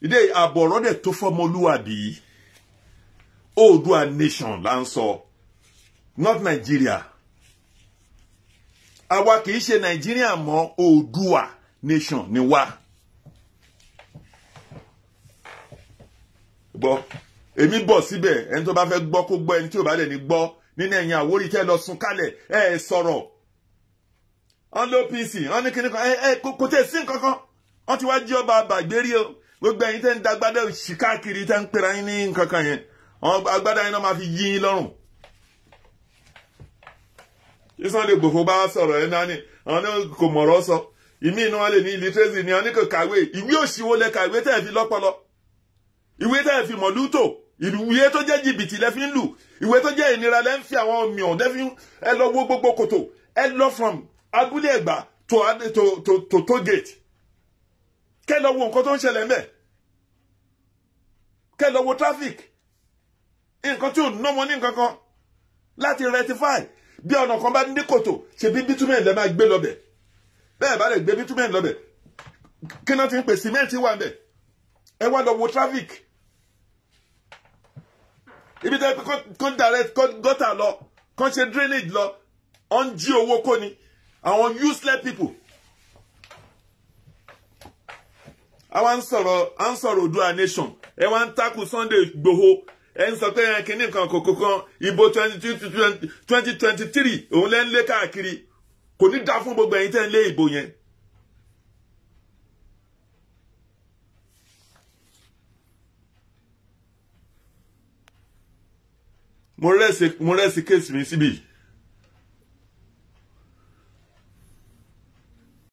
ìdè àbọ̀rọ̀ dẹ̀ tó fọmọlúwàbí Oòduà nation là ń sọ not Nigeria àwa kì í ṣe Nigeria mọ́ Oòduà nation ni wá gbọ́ èmi bọ̀ síbẹ̀ ẹni tó bá fẹ́ gbọ́ kó gbọ́ ẹni tí ò bá lè ní gbọ́ nínú ẹ̀yin Àwórì tẹ́ lọ sùn kálẹ̀ sọ̀rọ̀ wọ́n ló PC wọ́n ní kíní kan kò tẹ̀ sí nǹkan kan wọ́n ti wá jí ọba àgbègbèrí o gbogbo ẹ̀yin tẹ́ ń da agbádá òṣì káàkiri tẹ́ ń pera yín ní nǹkan kan yẹn agbádá yín náà máa fi yí yín lọ́rùn. Sunday Igboho bá sọ̀rọ̀ ẹ̀ náà ni àwọn ní kò mọ̀rọ̀ sọ ìmí inú wọn lè ní illiteracy ni wọn ní kò kàwé ìwé òṣìwò lẹ kàwé tẹ́ ẹ̀ fi lọ́pọlọ ìwé tẹ́ ẹ̀ fi mọ̀lútò ìwé tó jẹ́ jìbìtì lẹ́ fi ń lù ìwé tó jẹ́ ìnira lẹ́ ń fi àwọn mìíràn lẹ́ fi ẹ lọ wo gbogbo kòtò ẹ lọ from Abúlé Ẹ̀gbá to gate kẹ́ lọ wo nǹkan tó ń ṣẹlẹ̀ ńbẹ̀ kẹ́ lọ wo traffic nǹkan tí ò ná wọn ní nǹkan kan láti rectify bí ọ̀nà kan bá ní kòtò ṣe bí bitumen lẹ́ máa gbé lọ́bẹ̀ bẹ́ẹ̀ bá lè gbé bitumen lọ́bẹ̀ kí náà ti ń pè cement wà ńbẹ̀ ẹ wá lọ wo traffic ibi tẹ́ kó direct gọ́tà lọ kó ṣe drainage lọ ọ́n jí owó kó ni àwọn useless people. àwa ń sọ̀rọ̀ Oòduà nation ẹ wá ń takù Sunday Igboho ẹ ń sọ pé kínní kan kòkó kan ìbò 2023 òun lẹ́ ń lé káàkiri kò ní dá fún gbogbo ẹ̀yin tẹ́ ń lé ìbò yẹn. mo rẹ́sì kéèsì mi síbí